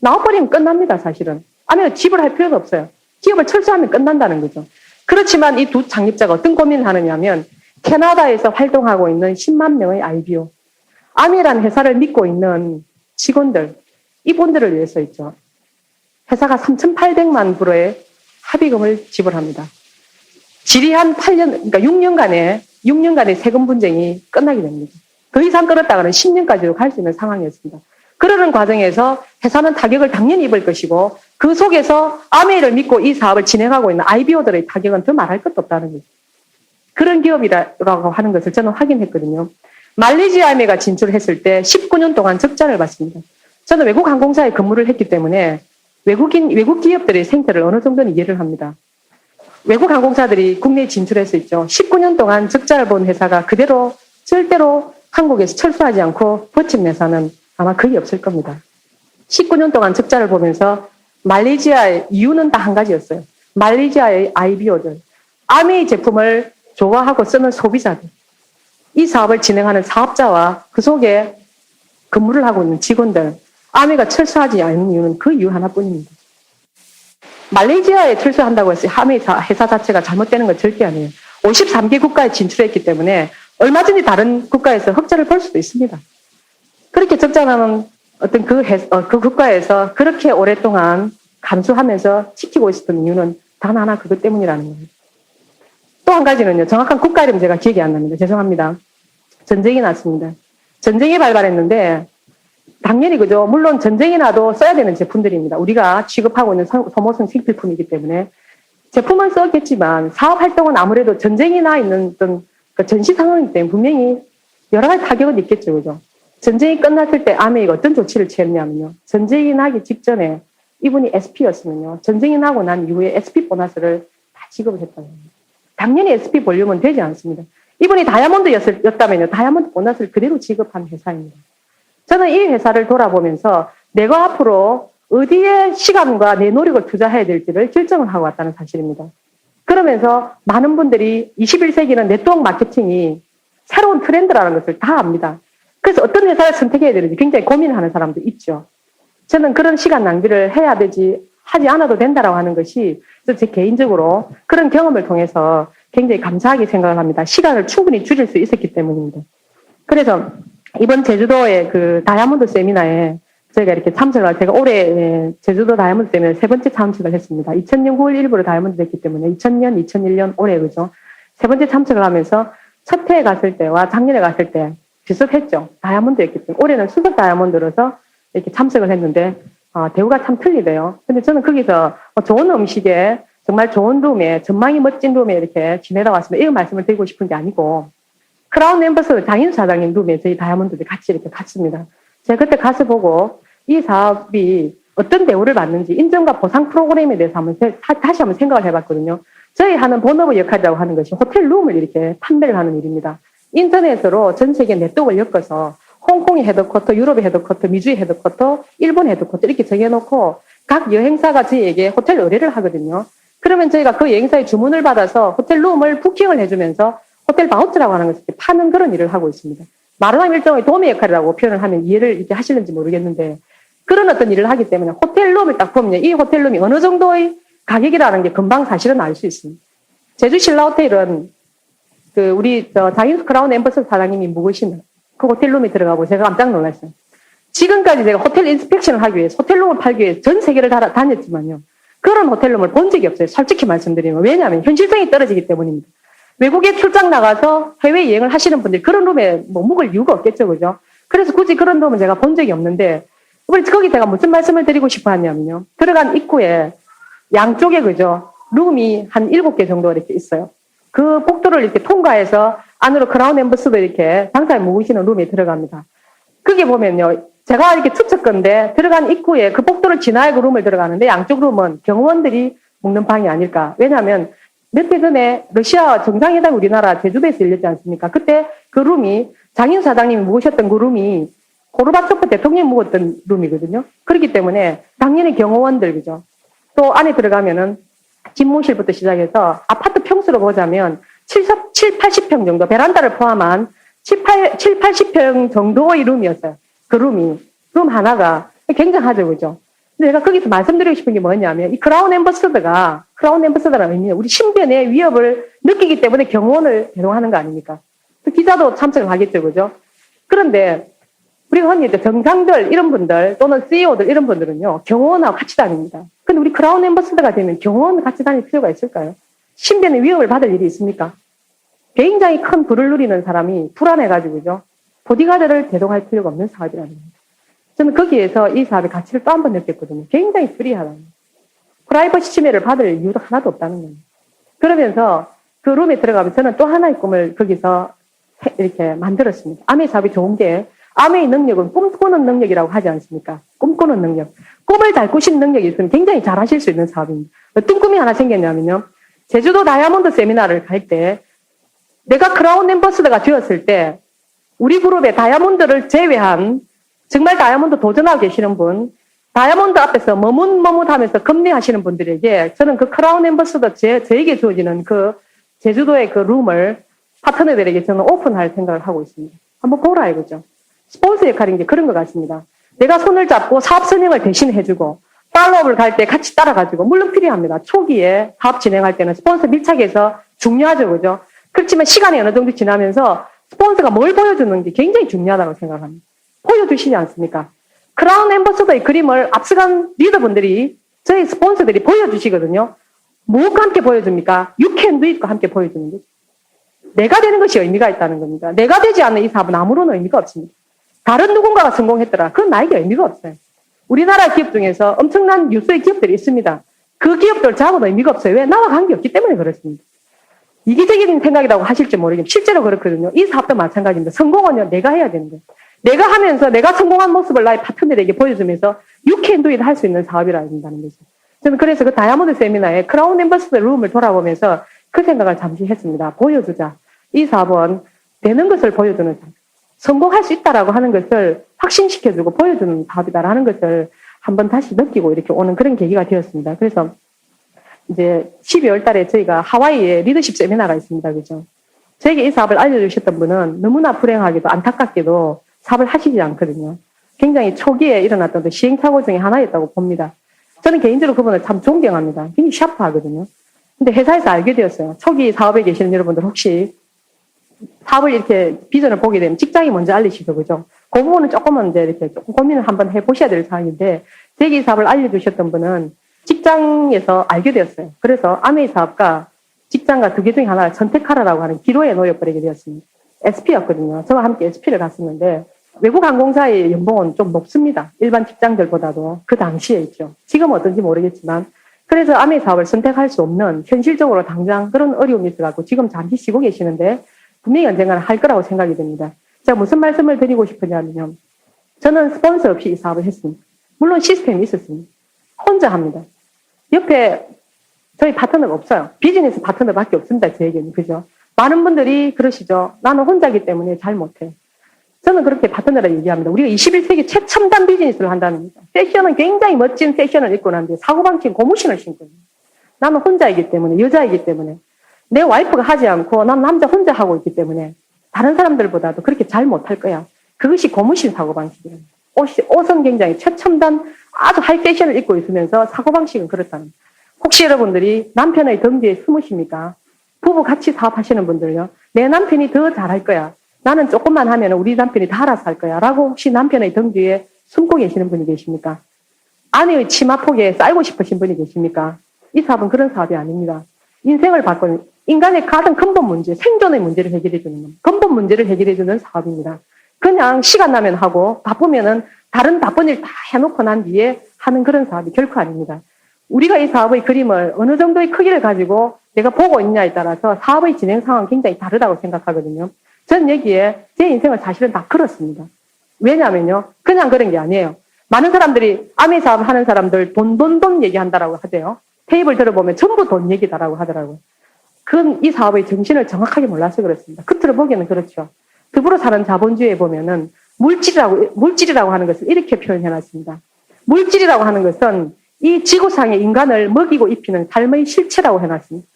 나와버리면 끝납니다, 사실은. 아메이가 지불할 필요가 없어요. 기업을 철수하면 끝난다는 거죠. 그렇지만 이 두 창립자가 어떤 고민을 하느냐면 캐나다에서 활동하고 있는 10만 명의 IBO, 아메이라는 회사를 믿고 있는 직원들, 이분들을 위해서 있죠. 회사가 3,800만 불어의 합의금을 지불합니다. 지리한 8년, 그러니까 6년간의 세금 분쟁이 끝나게 됩니다. 그 이상 끌었다가는 10년까지도 갈 수 있는 상황이었습니다. 그러는 과정에서 회사는 타격을 당연히 입을 것이고 그 속에서 아메이를 믿고 이 사업을 진행하고 있는 IBO들의 타격은 더 말할 것도 없다는 거죠. 그런 기업이라고 하는 것을 저는 확인했거든요. 말레이시아 아메이가 진출했을 때 19년 동안 적자를 봤습니다. 저는 외국 항공사에 근무를 했기 때문에 외국 기업들의 생태를 어느 정도는 이해를 합니다. 외국 항공사들이 국내에 진출해서 있죠. 19년 동안 적자를 본 회사가 그대로 절대로 한국에서 철수하지 않고 버틴 회사는 아마 거의 없을 겁니다. 19년 동안 적자를 보면서 말레이시아의 이유는 딱 한 가지였어요. 말레이시아의 IBO들, 아메이 제품을 좋아하고 쓰는 소비자들, 이 사업을 진행하는 사업자와 그 속에 근무를 하고 있는 직원들, 아메이가 철수하지 않는 이유는 그 이유 하나뿐입니다. 말레이시아에 철수한다고 해서 아메이 회사 자체가 잘못되는 건 절대 아니에요. 53개 국가에 진출했기 때문에 얼마든지 다른 국가에서 흑자를 볼 수도 있습니다. 그렇게 적자나는 어떤 그 국가에서 그렇게 오랫동안 감수하면서 지키고 있었던 이유는 단 하나 그것 때문이라는 거예요. 또 한 가지는요. 정확한 국가 이름 제가 기억이 안 납니다. 죄송합니다. 전쟁이 났습니다. 전쟁이 발발했는데 당연히 그죠. 물론 전쟁이 나도 써야 되는 제품들입니다. 우리가 취급하고 있는 소모성 생필품이기 때문에 제품은 썼겠지만 사업 활동은 아무래도 전쟁이 나 있는 어떤 그 전시 상황이기 때문에 분명히 여러 가지 타격은 있겠죠. 그죠. 전쟁이 끝났을 때 아메이가 어떤 조치를 취했냐면요. 전쟁이 나기 직전에 이분이 SP였으면요. 전쟁이 나고 난 이후에 SP 보너스를 다 지급을 했다는 겁니다. 당연히 SP 볼륨은 되지 않습니다. 이분이 다이아몬드였다면요. 다이아몬드 보너스를 그대로 지급한 회사입니다. 저는 이 회사를 돌아보면서 내가 앞으로 어디에 시간과 내 노력을 투자해야 될지를 결정을 하고 왔다는 사실입니다. 그러면서 많은 분들이 21세기는 네트워크 마케팅이 새로운 트렌드라는 것을 다 압니다. 그래서 어떤 회사를 선택해야 되는지 굉장히 고민하는 사람도 있죠. 저는 그런 시간 낭비를 하지 않아도 된다라고 하는 것이 제 개인적으로 그런 경험을 통해서 굉장히 감사하게 생각을 합니다. 시간을 충분히 줄일 수 있었기 때문입니다. 그래서 이번 제주도의 그 다이아몬드 세미나에 저희가 이렇게 제가 올해 제주도 다이아몬드 세미나에 3번째 참석을 했습니다. 2000년 9월 1일부로 다이아몬드 됐기 때문에 2000년, 2001년 올해 그죠? 3번째 참석을 하면서 첫 해에 갔을 때와 작년에 갔을 때 비슷했죠. 다이아몬드였기 때문에 올해는 수석 다이아몬드로서 이렇게 참석을 했는데 대우가 참 틀리대요. 근데 저는 거기서 좋은 음식에 정말 좋은 룸에, 전망이 멋진 룸에 이렇게 지내다 왔습니다. 이런 말씀을 드리고 싶은 게 아니고, 크라운 엠버서 장인수 사장님 룸에 저희 다이아몬드들이 같이 이렇게 갔습니다. 제가 그때 가서 보고 이 사업이 어떤 대우를 받는지 인정과 보상 프로그램에 대해서 다시 한번 생각을 해봤거든요. 저희 하는 본업의 역할이라고 하는 것이 호텔 룸을 이렇게 판매를 하는 일입니다. 인터넷으로 전 세계 네트워크를 엮어서 홍콩의 헤드쿼터, 유럽의 헤드쿼터, 미주의 헤드쿼터, 일본 헤드쿼터 이렇게 정해놓고 각 여행사가 저희에게 호텔 의뢰를 하거든요. 그러면 저희가 그 여행사의 주문을 받아서 호텔 룸을 부킹을 해주면서 호텔 바우처라고 하는 것을 파는 그런 일을 하고 있습니다. 말하자면 일종의 도매 역할이라고 표현을 하면 이해를 이렇게 하시는지 모르겠는데 그런 어떤 일을 하기 때문에 호텔룸을 딱 보면 이 호텔룸이 어느 정도의 가격이라는 게 금방 사실은 알 수 있습니다. 제주 신라호텔은 그 우리 장인수 크라운 엠버서 사장님이 묵으시는 그 호텔룸에 들어가고 제가 깜짝 놀랐어요. 지금까지 제가 호텔 인스펙션을 하기 위해서 호텔룸을 팔기 위해서 전 세계를 다녔지만요. 그런 호텔룸을 본 적이 없어요. 솔직히 말씀드리면. 왜냐하면 현실성이 떨어지기 때문입니다. 외국에 출장 나가서 해외여행을 하시는 분들이 그런 룸에 뭐 묵을 이유가 없겠죠. 그죠? 그래서 굳이 그런 룸은 제가 본 적이 없는데 거기 제가 무슨 말씀을 드리고 싶어 하냐면요. 들어간 입구에 양쪽에 그죠? 룸이 한 7개 정도 이렇게 있어요. 그 복도를 이렇게 통과해서 안으로 크라운 엠버스도 이렇게 장사에 묵으시는 룸에 들어갑니다. 그게 보면요. 제가 이렇게 추측건데 들어간 입구에 그 복도를 지나야 그 룸을 들어가는데 양쪽 룸은 경호원들이 묵는 방이 아닐까. 왜냐하면 몇 해 전에 러시아 정상회담 우리나라 제주도에서 열렸지 않습니까? 그때 그 룸이 장인 사장님이 묵으셨던 그 룸이 고르바초프 대통령이 묵었던 룸이거든요. 그렇기 때문에 당연히 경호원들 그죠. 또 안에 들어가면은 집무실부터 시작해서 아파트 평수로 보자면 7, 80평 정도 베란다를 포함한 7, 80평 정도의 룸이었어요. 그 룸이. 룸 하나가 굉장하죠. 그죠? 근데 제가 거기서 말씀드리고 싶은 게 뭐냐면 이 크라운 엠버서더라는 의미는 우리 신변의 위협을 느끼기 때문에 경호원을 대동하는 거 아닙니까? 그 기자도 참석을 하겠죠. 그죠? 그런데 우리가 흔히 이제 정상들 이런 분들 또는 CEO들 이런 분들은요. 경호원하고 같이 다닙니다. 근데 우리 크라운 엠버서더가 되면 경호원 같이 다닐 필요가 있을까요? 신변의 위협을 받을 일이 있습니까? 굉장히 큰 부를 누리는 사람이 불안해가지고죠. 보디가드를 대동할 필요가 없는 사업이라는 겁니다. 저는 거기에서 이 사업의 가치를 또 한 번 느꼈거든요. 굉장히 프리하다는 거예요. 프라이버시 침해를 받을 이유도 하나도 없다는 거예요. 그러면서 그 룸에 들어가면 저는 또 하나의 꿈을 거기서 이렇게 만들었습니다. 아메이 사업이 좋은 게 아메이 능력은 꿈꾸는 능력이라고 하지 않습니까? 꿈꾸는 능력. 꿈을 잘 꾸시는 능력이 있으면 굉장히 잘 하실 수 있는 사업입니다. 어떤 꿈이 하나 생겼냐면요. 제주도 다이아몬드 세미나를 갈 때 내가 크라운 엠버서더가 되었을 때 우리 그룹의 다이아몬드를 제외한 정말 다이아몬드 도전하고 계시는 분, 다이아몬드 앞에서 머뭇머뭇하면서 금리하시는 분들에게 저는 그 크라운 엠버서더 저에게 주어지는 그 제주도의 그 룸을 파트너들에게 저는 오픈할 생각을 하고 있습니다. 한번 보라 이거죠. 스폰서 역할인 게 그런 것 같습니다. 내가 손을 잡고 사업 선행을 대신 해주고 팔로업을 갈 때 같이 따라가지고 물론 필요합니다. 초기에 사업 진행할 때는 스폰서 밀착해서 중요하죠. 그죠? 그렇지만 시간이 어느 정도 지나면서 스폰서가 뭘 보여주는지 굉장히 중요하다고 생각합니다. 보여주시지 않습니까? 크라운 엠버서더의 그림을 앞서간 리더분들이 저희 스폰서들이 보여주시거든요. 무엇과 함께 보여줍니까? You can do it과 함께 보여주는 거죠. 내가 되는 것이 의미가 있다는 겁니다. 내가 되지 않는 이 사업은 아무런 의미가 없습니다. 다른 누군가가 성공했더라. 그건 나에게 의미가 없어요. 우리나라 기업 중에서 엄청난 유수의 기업들이 있습니다. 그 기업들 자고는 의미가 없어요. 왜? 나와 관계없기 때문에 그렇습니다. 이기적인 생각이라고 하실지 모르겠지만 실제로 그렇거든요. 이 사업도 마찬가지입니다. 성공은요. 내가 해야 되는 거예요. 내가 하면서 내가 성공한 모습을 나의 파트너에게 보여주면서 You can do it 할 수 있는 사업이라 한다는 거죠. 저는 그래서 그 다이아몬드 세미나에 크라운 엠버서더 룸을 돌아보면서 그 생각을 잠시 했습니다. 보여주자. 이 사업은 되는 것을 보여주는 사업. 성공할 수 있다라고 하는 것을 확신시켜주고 보여주는 사업이다라는 것을 한번 다시 느끼고 이렇게 오는 그런 계기가 되었습니다. 그래서 이제 12월 달에 저희가 하와이에 리더십 세미나가 있습니다. 그죠? 저에게 이 사업을 알려주셨던 분은 너무나 불행하게도 안타깝게도 사업을 하시지 않거든요. 굉장히 초기에 일어났던 그 시행착오 중에 하나였다고 봅니다. 저는 개인적으로 그분을 참 존경합니다. 굉장히 샤프하거든요. 근데 회사에서 알게 되었어요. 초기 사업에 계시는 여러분들 혹시 사업을 이렇게 비전을 보게 되면 직장이 먼저 알리시죠. 그죠? 그 부분은 조금은 이제 이렇게 조금 고민을 한번 해보셔야 될 사항인데, 제기 사업을 알려주셨던 분은 직장에서 알게 되었어요. 그래서 아메이 사업과 직장과 두 개 중에 하나를 선택하라고 하는 기로에 놓여버리게 되었습니다. SP였거든요. 저와 함께 SP를 갔었는데, 외국 항공사의 연봉은 좀 높습니다. 일반 직장들보다도 그 당시에 있죠. 지금은 어떤지 모르겠지만, 그래서 아메 사업을 선택할 수 없는 현실적으로 당장 그런 어려움이 있어갖고 지금 잠시 쉬고 계시는데 분명히 언젠가는 할 거라고 생각이 됩니다. 제가 무슨 말씀을 드리고 싶으냐면요. 저는 스폰서 없이 이 사업을 했습니다. 물론 시스템이 있었습니다. 혼자 합니다. 옆에 저희 파트너가 없어요. 비즈니스 파트너밖에 없습니다. 저에게는. 그죠? 많은 분들이 그러시죠. 나는 혼자기 때문에 잘 못해. 저는 그렇게 파트너라 얘기합니다. 우리가 21세기 최첨단 비즈니스를 한다는 겁니다. 패션은 굉장히 멋진 패션을 입고 나는데 사고방식 고무신을 신고 있습니다. 나는 혼자이기 때문에, 여자이기 때문에, 내 와이프가 하지 않고 난 남자 혼자 하고 있기 때문에 다른 사람들보다도 그렇게 잘 못할 거야. 그것이 고무신 사고방식이에요. 옷은 굉장히 최첨단 아주 하이 패션을 입고 있으면서 사고방식은 그렇다는 거예요. 혹시 여러분들이 남편의 등 뒤에 숨으십니까? 부부 같이 사업하시는 분들요. 내 남편이 더 잘할 거야. 나는 조금만 하면 우리 남편이 다 알아서 할 거야. 라고 혹시 남편의 등 뒤에 숨고 계시는 분이 계십니까? 아내의 치마폭에 쌓이고 싶으신 분이 계십니까? 이 사업은 그런 사업이 아닙니다. 인생을 바꾸는, 인간의 가장 근본 문제, 생존의 문제를 해결해 주는 겁니다. 근본 문제를 해결해 주는 사업입니다. 그냥 시간 나면 하고 바쁘면은 다른 바쁜 일 다 해놓고 난 뒤에 하는 그런 사업이 결코 아닙니다. 우리가 이 사업의 그림을 어느 정도의 크기를 가지고 내가 보고 있냐에 따라서 사업의 진행 상황은 굉장히 다르다고 생각하거든요. 전 여기에 제 인생을 사실은 다 걸었습니다. 왜냐하면요. 그냥 그런 게 아니에요. 많은 사람들이 아메 사업 하는 사람들 돈 얘기한다라고 하대요. 테이블 들어보면 전부 돈 얘기다라고 하더라고요. 그건 이 사업의 정신을 정확하게 몰라서 그렇습니다. 겉으로 보기에는 그렇죠. 더불어 사는 자본주의에 보면은 물질이라고 하는 것을 이렇게 표현해놨습니다. 물질이라고 하는 것은 이 지구상의 인간을 먹이고 입히는 삶의 실체라고 해놨습니다.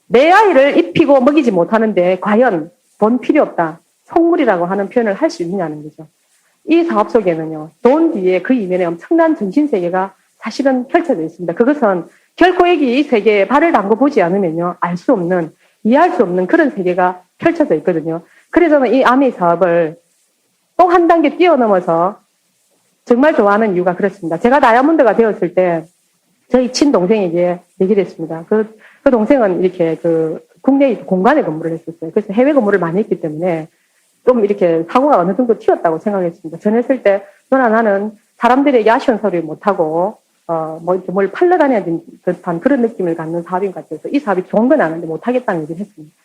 내 아이를 입히고 먹이지 못하는데 과연 돈 필요 없다. 속물이라고 하는 표현을 할 수 있느냐는 거죠. 이 사업 속에는요. 돈 뒤에 그 이면에 엄청난 정신세계가 사실은 펼쳐져 있습니다. 그것은 결코 여기 이 세계에 발을 담궈보지 않으면요. 알 수 없는, 이해할 수 없는 그런 세계가 펼쳐져 있거든요. 그래서 저는 이 아메 사업을 또 한 단계 뛰어넘어서 정말 좋아하는 이유가 그렇습니다. 제가 다이아몬드가 되었을 때 저희 친동생에게 얘기를 했습니다. 그 동생은 이렇게 국내 공간에 근무를 했었어요. 그래서 해외 근무를 많이 했기 때문에 좀 이렇게 사고가 어느 정도 튀었다고 생각했습니다. 전했을 때 누나 나는 사람들에게 아쉬운 소리 못하고 뭘 팔러 다녀야 듯한 그런 느낌을 갖는 사업인 것 같아서 이 사업이 좋은 건 아는데 못하겠다는 얘기를 했습니다.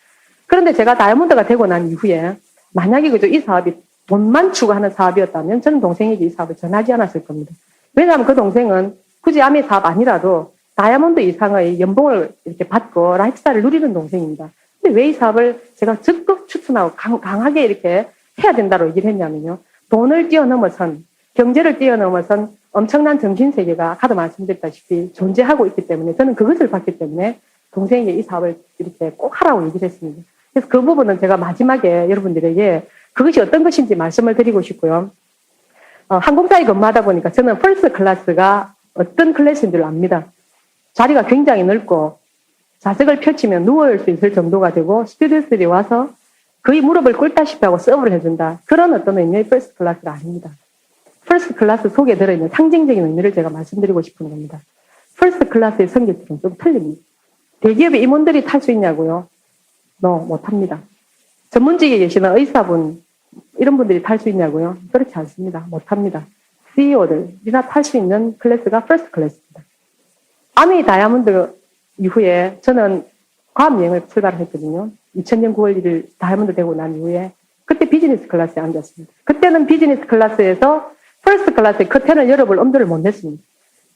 그런데 제가 다이아몬드가 되고 난 이후에 만약에 그저 이 사업이 돈만 추구하는 사업이었다면 저는 동생에게 이 사업을 전하지 않았을 겁니다. 왜냐하면 그 동생은 굳이 아메 사업 아니라도 다이아몬드 이상의 연봉을 이렇게 받고 라이프스타일을 누리는 동생입니다. 근데 왜 이 사업을 제가 적극 추천하고 강하게 이렇게 해야 된다고 얘기를 했냐면요. 돈을 뛰어넘어선, 경제를 뛰어넘어선 엄청난 정신세계가 아까도 말씀드렸다시피 존재하고 있기 때문에 저는 그것을 봤기 때문에 동생에게 이 사업을 이렇게 꼭 하라고 얘기를 했습니다. 그래서 그 부분은 제가 마지막에 여러분들에게 그것이 어떤 것인지 말씀을 드리고 싶고요. 항공사에 근무하다 보니까 저는 퍼스트 클래스가 어떤 클래스인 줄 압니다. 자리가 굉장히 넓고 좌석을 펼치면 누울 수 있을 정도가 되고 스튜디오들이 와서 거의 무릎을 꿇다시피 하고 서브를 해준다. 그런 어떤 의미의 퍼스트 클래스가 아닙니다. 퍼스트 클래스 속에 들어있는 상징적인 의미를 제가 말씀드리고 싶은 겁니다. 퍼스트 클래스의 성격들은 좀 틀립니다. 대기업의 임원들이 탈 수 있냐고요? 못합니다. 전문직에 계시는 의사분 이런 분들이 탈 수 있냐고요? 그렇지 않습니다. 못합니다. CEO들이나 탈 수 있는 클래스가 퍼스트 클래스입니다. 아메 다이아몬드 이후에 저는 과학여행을 출발했거든요. 2000년 9월 1일 다이아몬드 되고 난 이후에 그때 비즈니스 클래스에 앉았습니다. 그때는 비즈니스 클래스에서 퍼스트 클래스의 커튼을 열어볼 엄두를 못 냈습니다.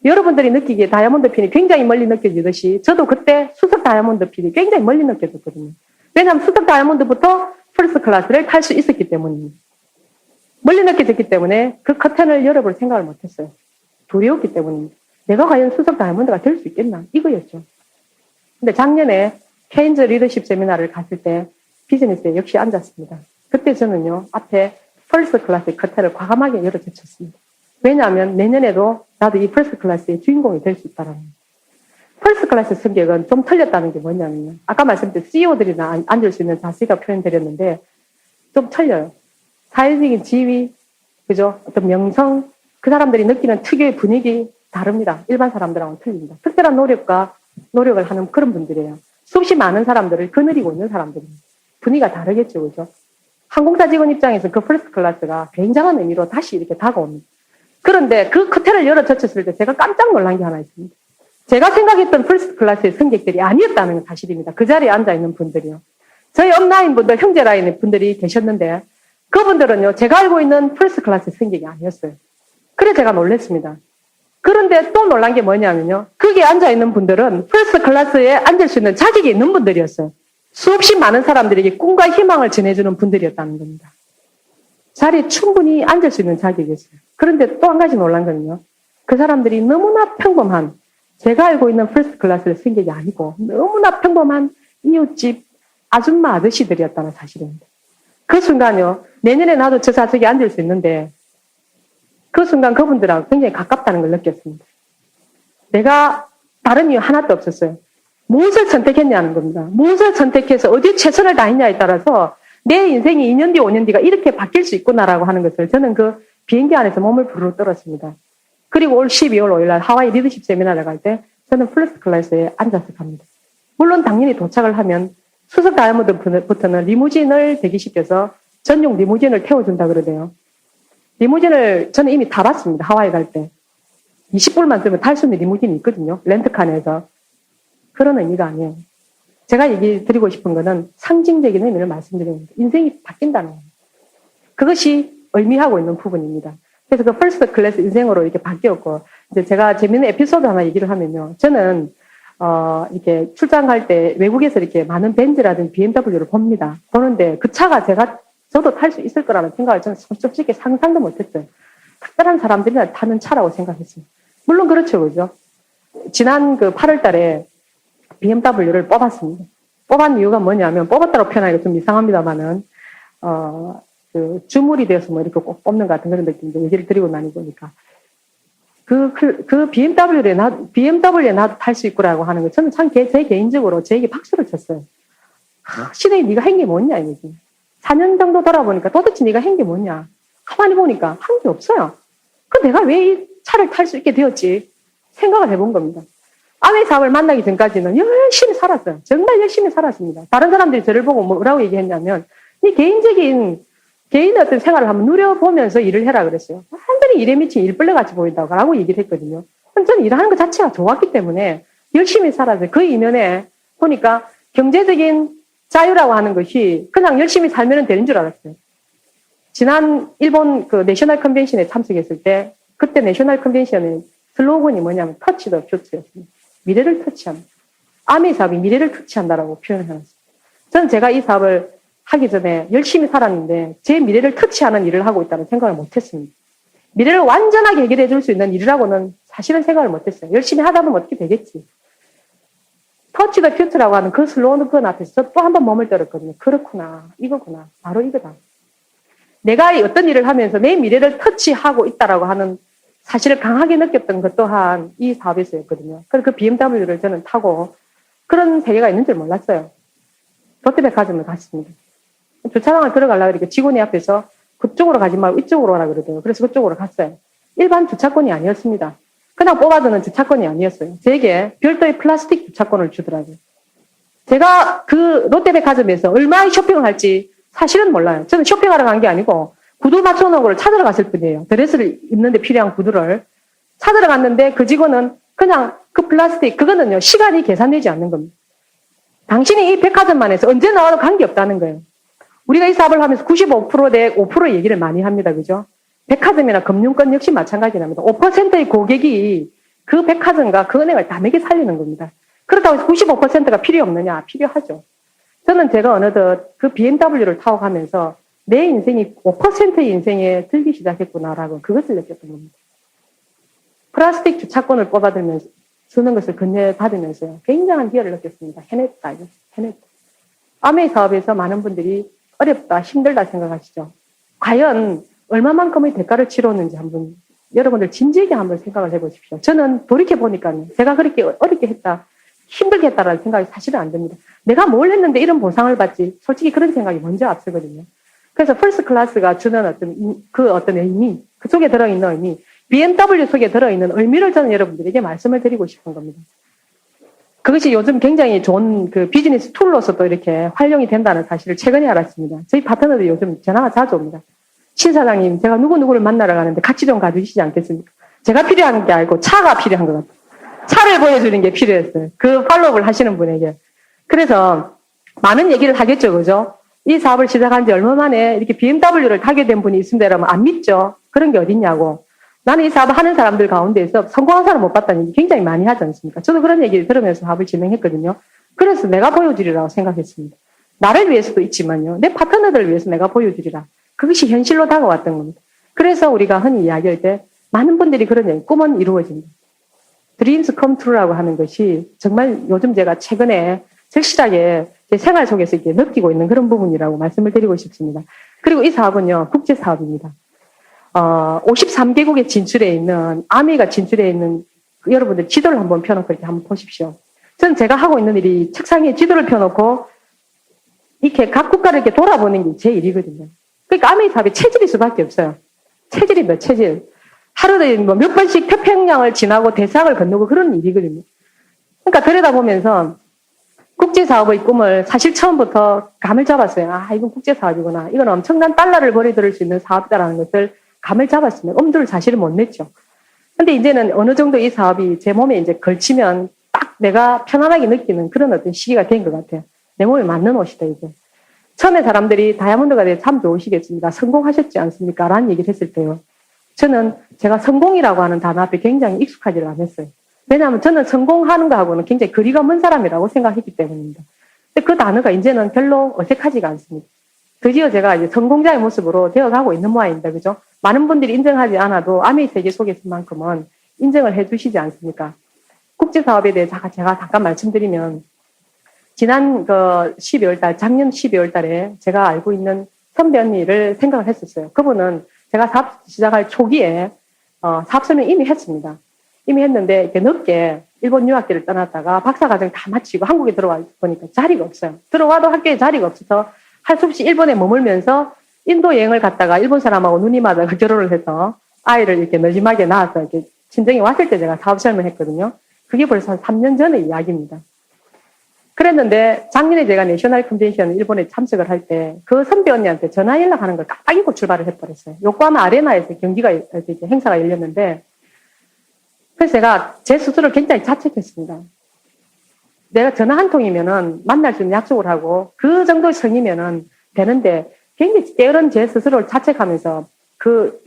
여러분들이 느끼기에 다이아몬드 핀이 굉장히 멀리 느껴지듯이 저도 그때 수석 다이아몬드 핀이 굉장히 멀리 느껴졌거든요. 왜냐하면 수석 다이아몬드부터 퍼스트 클래스를 탈 수 있었기 때문입니다. 멀리 느껴졌기 때문에 그 커튼을 열어볼 생각을 못했어요. 두려웠기 때문입니다. 내가 과연 수석 다이아몬드가 될 수 있겠나? 이거였죠. 근데 작년에 케인즈 리더십 세미나를 갔을 때 비즈니스에 역시 앉았습니다. 그때 저는요, 앞에 퍼스트 클래스의 커튼을 과감하게 열어젖혔습니다. 왜냐하면 내년에도 나도 이 퍼스트 클래스의 주인공이 될 수 있다는 거예요. 퍼스트 클래스 성격은 좀 틀렸다는 게 뭐냐면요. 아까 말씀드린 CEO들이나 앉을 수 있는 자세가 표현드렸는데 좀 틀려요. 사회적인 지위, 그죠? 어떤 명성, 그 사람들이 느끼는 특유의 분위기 다릅니다. 일반 사람들하고는 틀립니다. 특별한 노력을 하는 그런 분들이에요. 수없이 많은 사람들을 거느리고 있는 사람들입니다. 분위기가 다르겠죠, 그죠? 항공사 직원 입장에서 그 퍼스트 클래스가 굉장한 의미로 다시 이렇게 다가옵니다. 그런데 그 커튼을 열어젖혔을 때 제가 깜짝 놀란 게 하나 있습니다. 제가 생각했던 퍼스트 클래스의 승객들이 아니었다는 건 사실입니다. 그 자리에 앉아있는 분들이요. 저희 업라인 분들, 형제 라인의 분들이 계셨는데 그분들은요, 제가 알고 있는 퍼스트 클래스 승객이 아니었어요. 그래서 제가 놀랐습니다. 그런데 또 놀란 게 뭐냐면요. 거기에 앉아있는 분들은 퍼스트 클래스에 앉을 수 있는 자격이 있는 분들이었어요. 수없이 많은 사람들에게 꿈과 희망을 전해주는 분들이었다는 겁니다. 자리에 충분히 앉을 수 있는 자격이었어요. 그런데 또 한 가지 놀란 거는요. 그 사람들이 너무나 평범한, 제가 알고 있는 퍼스트 클래스의 승객이 아니고 너무나 평범한 이웃집 아줌마 아저씨들이었다는 사실입니다. 그 순간요. 내년에 나도 저 좌석에 앉을 수 있는데 그 순간 그분들하고 굉장히 가깝다는 걸 느꼈습니다. 내가 다른 이유 하나도 없었어요. 무엇을 선택했냐는 겁니다. 무엇을 선택해서 어디에 최선을 다했냐에 따라서 내 인생이 2년 뒤, 5년 뒤가 이렇게 바뀔 수 있구나라고 하는 것을 저는 그 비행기 안에서 몸을 부르르 떨었습니다. 그리고 올 12월 5일 날 하와이 리더십 세미나를 갈 때 저는 플러스 클래스에 앉아서 갑니다. 물론 당연히 도착을 하면 수석 다이아몬드부터는 리무진을 대기시켜서 전용 리무진을 태워준다 그러대요. 리무진을 저는 이미 타봤습니다. 하와이 갈 때. 20불만 쓰면 탈 수 있는 리무진이 있거든요. 렌트카에서. 그런 의미가 아니에요. 제가 얘기 드리고 싶은 거는 상징적인 의미를 말씀드립니다. 인생이 바뀐다는 겁니다. 그것이 의미하고 있는 부분입니다. 그래서 그 퍼스트 클래스 인생으로 이렇게 바뀌었고, 이제 제가 재밌는 에피소드 하나 얘기를 하면요. 저는, 이렇게 출장 갈 때 외국에서 이렇게 많은 벤츠라든지 BMW를 봅니다. 보는데 그 차가 저도 탈 수 있을 거라는 생각을 저는 솔직히 상상도 못했어요. 특별한 사람들이나 타는 차라고 생각했습니다. 물론 그렇죠, 그죠? 지난 그 8월 달에 BMW를 뽑았습니다. 뽑은 이유가 뭐냐면, 뽑았다고 표현하기가 좀 이상합니다만은, 그 주물이 되어서 뭐 이렇게 꼭 뽑는 것 같은 그런 느낌인데, 얘기를 드리고 나니 보니까. 그 BMW에 나도 탈 수 있구라고 하는 거, 저는 참 제 개인적으로 제에게 박수를 쳤어요. 시대에 네가 한 게 뭐냐, 이거지. 4년 정도 돌아보니까 도대체 네가 한 게 뭐냐. 가만히 보니까 한 게 없어요. 그 내가 왜 이 차를 탈 수 있게 되었지? 생각을 해본 겁니다. 아메 사업을 만나기 전까지는 열심히 살았어요. 정말 열심히 살았습니다. 다른 사람들이 저를 보고 뭐라고 얘기했냐면, 네 개인의 어떤 생활을 한번 누려보면서 일을 해라 그랬어요. 완전히 일에 미친 일벌레같이 보인다고 얘기를 했거든요. 저는 일하는 것 자체가 좋았기 때문에 열심히 살았어요. 그 이면에 보니까 경제적인 자유라고 하는 것이 그냥 열심히 살면 되는 줄 알았어요. 지난 일본 그 내셔널 컨벤션에 참석했을 때, 그때 내셔널 컨벤션의 슬로건이 뭐냐면 터치 더 퓨처였습니다. 미래를 터치한다. 아메 사업이 미래를 터치한다라고 표현을 해놨습니다. 저는 제가 이 사업을 하기 전에 열심히 살았는데 제 미래를 터치하는 일을 하고 있다는 생각을 못했습니다. 미래를 완전하게 해결해 줄 수 있는 일이라고는 사실은 생각을 못했어요. 열심히 하다 보면 어떻게 되겠지. 터치 더 퓨처라고 하는 그 슬로건 앞에서 또 한 번 몸을 떨었거든요. 그렇구나. 이거구나. 바로 이거다. 내가 어떤 일을 하면서 내 미래를 터치하고 있다라고 하는 사실을 강하게 느꼈던 것 또한 이 사업에서였거든요. 그래서 그 BMW를 저는 타고 그런 세계가 있는 줄 몰랐어요. 롯데백화점을 갔습니다. 주차장을 들어가려고 이렇게 직원이 앞에서 그쪽으로 가지 말고 이쪽으로 오라 그러더라고요. 그래서 그쪽으로 갔어요. 일반 주차권이 아니었습니다. 그냥 뽑아두는 주차권이 아니었어요. 제게 별도의 플라스틱 주차권을 주더라고요. 제가 그 롯데백화점에서 얼마의 쇼핑을 할지 사실은 몰라요. 저는 쇼핑하러 간 게 아니고 구두 맞춰놓은 걸 찾으러 갔을 뿐이에요. 드레스를 입는데 필요한 구두를 찾으러 갔는데 그 직원은 그냥 그 플라스틱, 그거는요, 시간이 계산되지 않는 겁니다. 당신이 이 백화점만 해서 언제 나와도 관계없다는 거예요. 우리가 이 사업을 하면서 95%대 5% 얘기를 많이 합니다. 그죠? 백화점이나 금융권 역시 마찬가지랍니다. 5%의 고객이 그 백화점과 그 은행을 다 먹여 살리는 겁니다. 그렇다고 해서 95%가 필요 없느냐? 필요하죠. 저는 제가 어느덧 그 BMW를 타고 가면서 내 인생이 5%의 인생에 들기 시작했구나라고 그것을 느꼈던 겁니다. 플라스틱 주차권을 뽑아들면서 주는 것을 건네받으면서요. 굉장한 기여를 느꼈습니다. 해냈다. 해냈다. 아메이 사업에서 많은 분들이 어렵다, 힘들다 생각하시죠. 과연 얼마만큼의 대가를 치렀는지 한번 여러분들 진지하게 한번 생각을 해보십시오. 저는 돌이켜보니까 제가 그렇게 어렵게 했다, 힘들게 했다라는 생각이 사실은 안 듭니다. 내가 뭘 했는데 이런 보상을 받지? 솔직히 그런 생각이 먼저 앞서거든요. 그래서 퍼스트 클래스가 주는 어떤 의미, 그 속에 들어있는 의미, BMW 속에 들어있는 의미를 저는 여러분들에게 말씀을 드리고 싶은 겁니다. 그것이 요즘 굉장히 좋은 그 비즈니스 툴로서도 이렇게 활용이 된다는 사실을 최근에 알았습니다. 저희 파트너들이 요즘 전화가 자주 옵니다. 신 사장님, 제가 누구누구를 만나러 가는데 같이 좀 가주시지 않겠습니까? 제가 필요한 게 아니고 차가 필요한 것 같아요. 차를 보여주는 게 필요했어요. 그 팔로업을 하시는 분에게. 그래서 많은 얘기를 하겠죠, 그죠? 이 사업을 시작한 지 얼마 만에 이렇게 BMW를 타게 된 분이 있습니다라면 안 믿죠. 그런 게 어딨냐고. 나는 이 사업을 하는 사람들 가운데에서 성공한 사람 못 봤다는 얘기 굉장히 많이 하지 않습니까? 저도 그런 얘기를 들으면서 사업을 진행했거든요. 그래서 내가 보여주리라고 생각했습니다. 나를 위해서도 있지만요. 내 파트너들을 위해서 내가 보여주리라. 그것이 현실로 다가왔던 겁니다. 그래서 우리가 흔히 이야기할 때 많은 분들이 그런 얘기, 꿈은 이루어진다. Dreams come true라고 하는 것이 정말 요즘 제가 최근에 절실하게 제 생활 속에서 이렇게 느끼고 있는 그런 부분이라고 말씀을 드리고 싶습니다. 그리고 이 사업은요, 국제 사업입니다. 53개국에 진출해 있는, 아미가 진출해 있는 여러분들 지도를 한번 펴놓고 이렇게 한번 보십시오. 저는 제가 하고 있는 일이 책상에 지도를 펴놓고 이렇게 각 국가를 이렇게 돌아보는 게 제 일이거든요. 그러니까 아미 사업이 체질일 수밖에 없어요. 체질이 체질. 하루에 뭐 몇 번씩 태평양을 지나고 대서양을 건너고 그런 일이거든요. 그러니까 들여다보면서 국제사업의 꿈을 사실 처음부터 감을 잡았어요. 아, 이건 국제사업이구나. 이건 엄청난 달러를 벌여들일 수 있는 사업이다라는 것을 감을 잡았습니다. 엄두를 사실은 못 냈죠. 근데 이제는 어느 정도 이 사업이 제 몸에 이제 걸치면 딱 내가 편안하게 느끼는 그런 어떤 시기가 된 것 같아요. 내 몸에 맞는 옷이다, 이제. 처음에 사람들이 다이아몬드가 되어 참 좋으시겠습니다. 성공하셨지 않습니까? 라는 얘기를 했을 때요. 저는 제가 성공이라고 하는 단어 앞에 굉장히 익숙하지를 않았어요. 왜냐하면 저는 성공하는 거하고는 굉장히 거리가 먼 사람이라고 생각했기 때문입니다. 근데 그 단어가 이제는 별로 어색하지가 않습니다. 드디어 제가 이제 성공자의 모습으로 되어가고 있는 모양입니다. 그죠? 많은 분들이 인정하지 않아도 아미 세계 속에서만큼은 인정을 해주시지 않습니까? 국제사업에 대해 제가 잠깐 말씀드리면, 지난 12월 달, 작년 12월 달에 제가 알고 있는 선배 언니를 생각을 했었어요. 그분은 제가 사업 시작할 초기에 사업 설명 이미 했습니다. 이미 했는데 이렇게 늦게 일본 유학기를 떠났다가 박사과정 다 마치고 한국에 들어와 보니까 자리가 없어요. 들어와도 학교에 자리가 없어서 할 수 없이 일본에 머물면서 인도 여행을 갔다가 일본 사람하고 눈이 맞아서 결혼을 해서 아이를 이렇게 널찍하게 낳아서 이렇게 친정에 왔을 때 제가 사업 설명했거든요. 그게 벌써 한 3년 전의 이야기입니다. 그랬는데 작년에 제가 내셔널 컨벤션 일본에 참석을 할 때 그 선배 언니한테 전화 연락하는 걸 깜빡 잊고 출발을 해버렸어요. 요코하마 아레나에서 경기가 행사가 열렸는데, 그래서 제가 제 스스로를 굉장히 자책했습니다. 내가 전화 한 통이면은 만날 수 있는 약속을 하고 그 정도 성이면은 되는데 굉장히 게으른 제 스스로를 자책하면서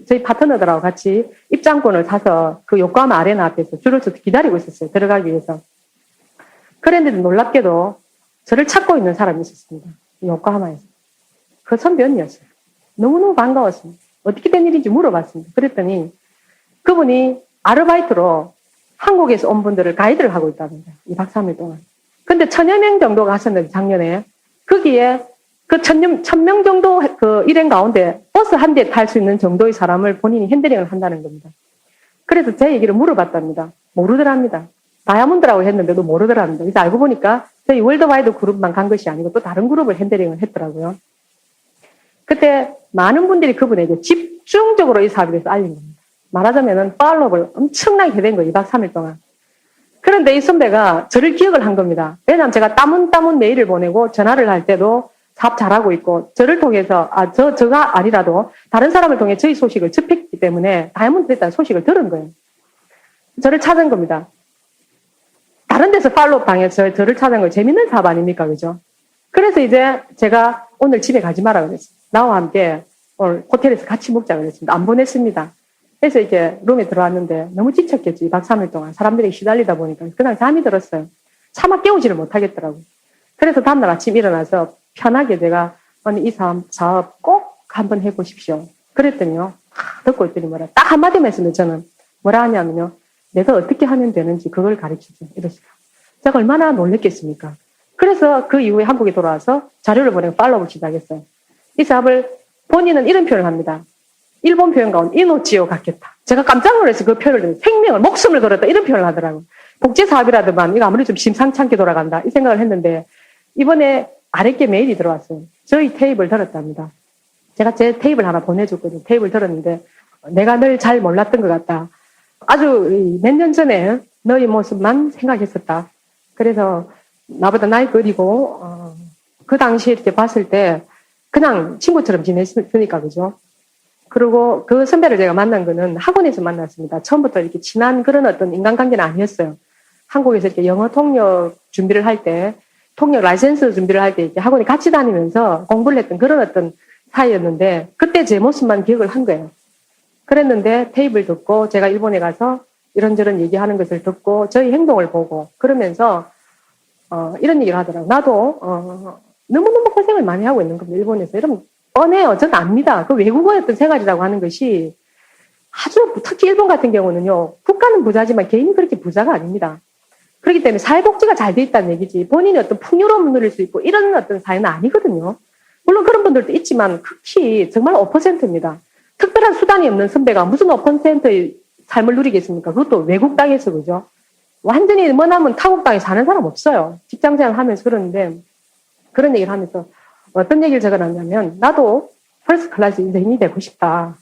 저희 파트너들하고 같이 입장권을 사서 그 요코하마 아레나 앞에서 줄을 서서 기다리고 있었어요. 들어가기 위해서. 그런데도 놀랍게도 저를 찾고 있는 사람이 있었습니다. 요코하마에서. 그 선배 언니였어요. 너무너무 반가웠습니다. 어떻게 된 일인지 물어봤습니다. 그랬더니 그분이 아르바이트로 한국에서 온 분들을 가이드를 하고 있답니다. 2박 3일 동안. 근데 1000여 명 정도가 갔었는데 작년에 거기에 그 1000명 정도 그 일행 가운데 버스 한 대 탈 수 있는 정도의 사람을 본인이 핸들링을 한다는 겁니다. 그래서 제 얘기를 물어봤답니다. 모르더랍니다. 다이아몬드라고 했는데도 모르더랍니다. 그래서 알고 보니까 저희 월드와이드 그룹만 간 것이 아니고 또 다른 그룹을 핸들링을 했더라고요. 그때 많은 분들이 그분에게 집중적으로 이 사업에 대해서 알린 겁니다. 말하자면은 팔로업을 엄청나게 된 거예요. 2박 3일 동안. 그런데 이 선배가 저를 기억을 한 겁니다. 왜냐하면 제가 따문따문 메일을 보내고 전화를 할 때도 사업 잘하고 있고 저를 통해서 저가 아니라도 다른 사람을 통해 저희 소식을 접했기 때문에 다이아몬드 됐다는 소식을 들은 거예요. 저를 찾은 겁니다. 다른 데서 팔로업 당해서 저를 찾은 거 재밌는 사업 아닙니까? 그죠? 그래서 이제 제가 오늘 집에 가지 마라 그랬어요. 나와 함께 오늘 호텔에서 같이 먹자 그랬습니다. 안 보냈습니다. 그래서 이렇게 룸에 들어왔는데 너무 지쳤겠지. 2박 3일 동안 사람들이 시달리다 보니까 그날 잠이 들었어요. 차마 깨우지를 못하겠더라고요. 그래서 다음날 아침 일어나서 편하게 제가 언니 이 사업 꼭 한번 해보십시오. 그랬더니요. 듣고 있더니 뭐라 딱 한마디만 했습니다. 저는 뭐라 하냐면요. 내가 어떻게 하면 되는지 그걸 가르치죠. 이러시더라고요. 제가 얼마나 놀랬겠습니까? 그래서 그 이후에 한국에 돌아와서 자료를 보내고 팔로우를 시작했어요. 이 사업을 본인은 이런 표현을 합니다. 일본 표현 가운데 이노치오 갖겠다. 제가 깜짝 놀라서 그 표현을 생명을 목숨을 걸었다 이런 표현을 하더라고요. 복제 사업이라더만 이거 아무리 좀 심상치 않게 돌아간다 이 생각을 했는데 이번에 아랫게 메일이 들어왔어요. 저희 테이블 들었답니다. 제가 제 테이블 하나 보내줬거든요. 테이블 들었는데 내가 늘 잘 몰랐던 것 같다. 아주 몇 년 전에 너의 모습만 생각했었다. 그래서 나보다 나이 어리고 그 당시에 이렇게 봤을 때 그냥 친구처럼 지냈으니까 그죠. 그리고 그 선배를 제가 만난 거는 학원에서 만났습니다. 처음부터 이렇게 친한 그런 어떤 인간관계는 아니었어요. 한국에서 이렇게 영어 통역 준비를 할 때, 통역 라이센스 준비를 할 때 이렇게 학원에 같이 다니면서 공부를 했던 그런 어떤 사이였는데, 그때 제 모습만 기억을 한 거예요. 그랬는데 테이블 듣고 제가 일본에 가서 이런저런 얘기하는 것을 듣고 저희 행동을 보고 그러면서 이런 얘기를 하더라고요. 나도 너무너무 고생을 많이 하고 있는 겁니다. 일본에서. 여러분 뻔해요. 저는 압니다. 그 외국어였던 생활이라고 하는 것이 아주 특히 일본 같은 경우는요. 국가는 부자지만 개인이 그렇게 부자가 아닙니다. 그렇기 때문에 사회복지가 잘 돼 있다는 얘기지 본인이 어떤 풍요로움을 누릴 수 있고 이런 어떤 사회는 아니거든요. 물론 그런 분들도 있지만 극히 정말 5%입니다. 특별한 수단이 없는 선배가 무슨 5%의 삶을 누리겠습니까? 그것도 외국 땅에서 그죠? 완전히 머나먼 타국 땅에 사는 사람 없어요. 직장생활 하면서 그러는데 그런 얘기를 하면서 어떤 얘기를 적어놨냐면 나도 퍼스트 클래스 인생이 되고 싶다.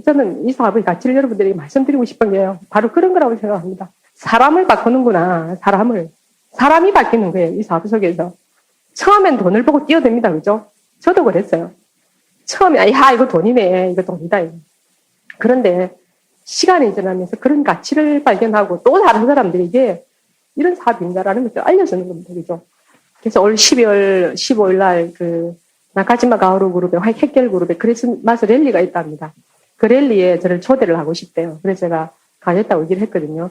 저는 이 사업의 가치를 여러분들에게 말씀드리고 싶은 게요. 바로 그런 거라고 생각합니다. 사람을 바꾸는구나. 사람이 바뀌는 거예요. 이 사업 속에서. 처음엔 돈을 보고 뛰어듭니다. 그죠? 저도 그랬어요. 처음에 야 이거 돈이네. 이거 돈이다. 그런데 시간이 지나면서 그런 가치를 발견하고 또 다른 사람들에게 이런 사업인가라는 것을 알려주는 겁니다. 그죠? 그래서 올 12월 15일 날 그 나카지마 가오루 그룹의 핵결 그룹의 크리스마스 랠리가 있답니다. 그 랠리에 저를 초대를 하고 싶대요. 그래서 제가 가겠다고 얘기를 했거든요.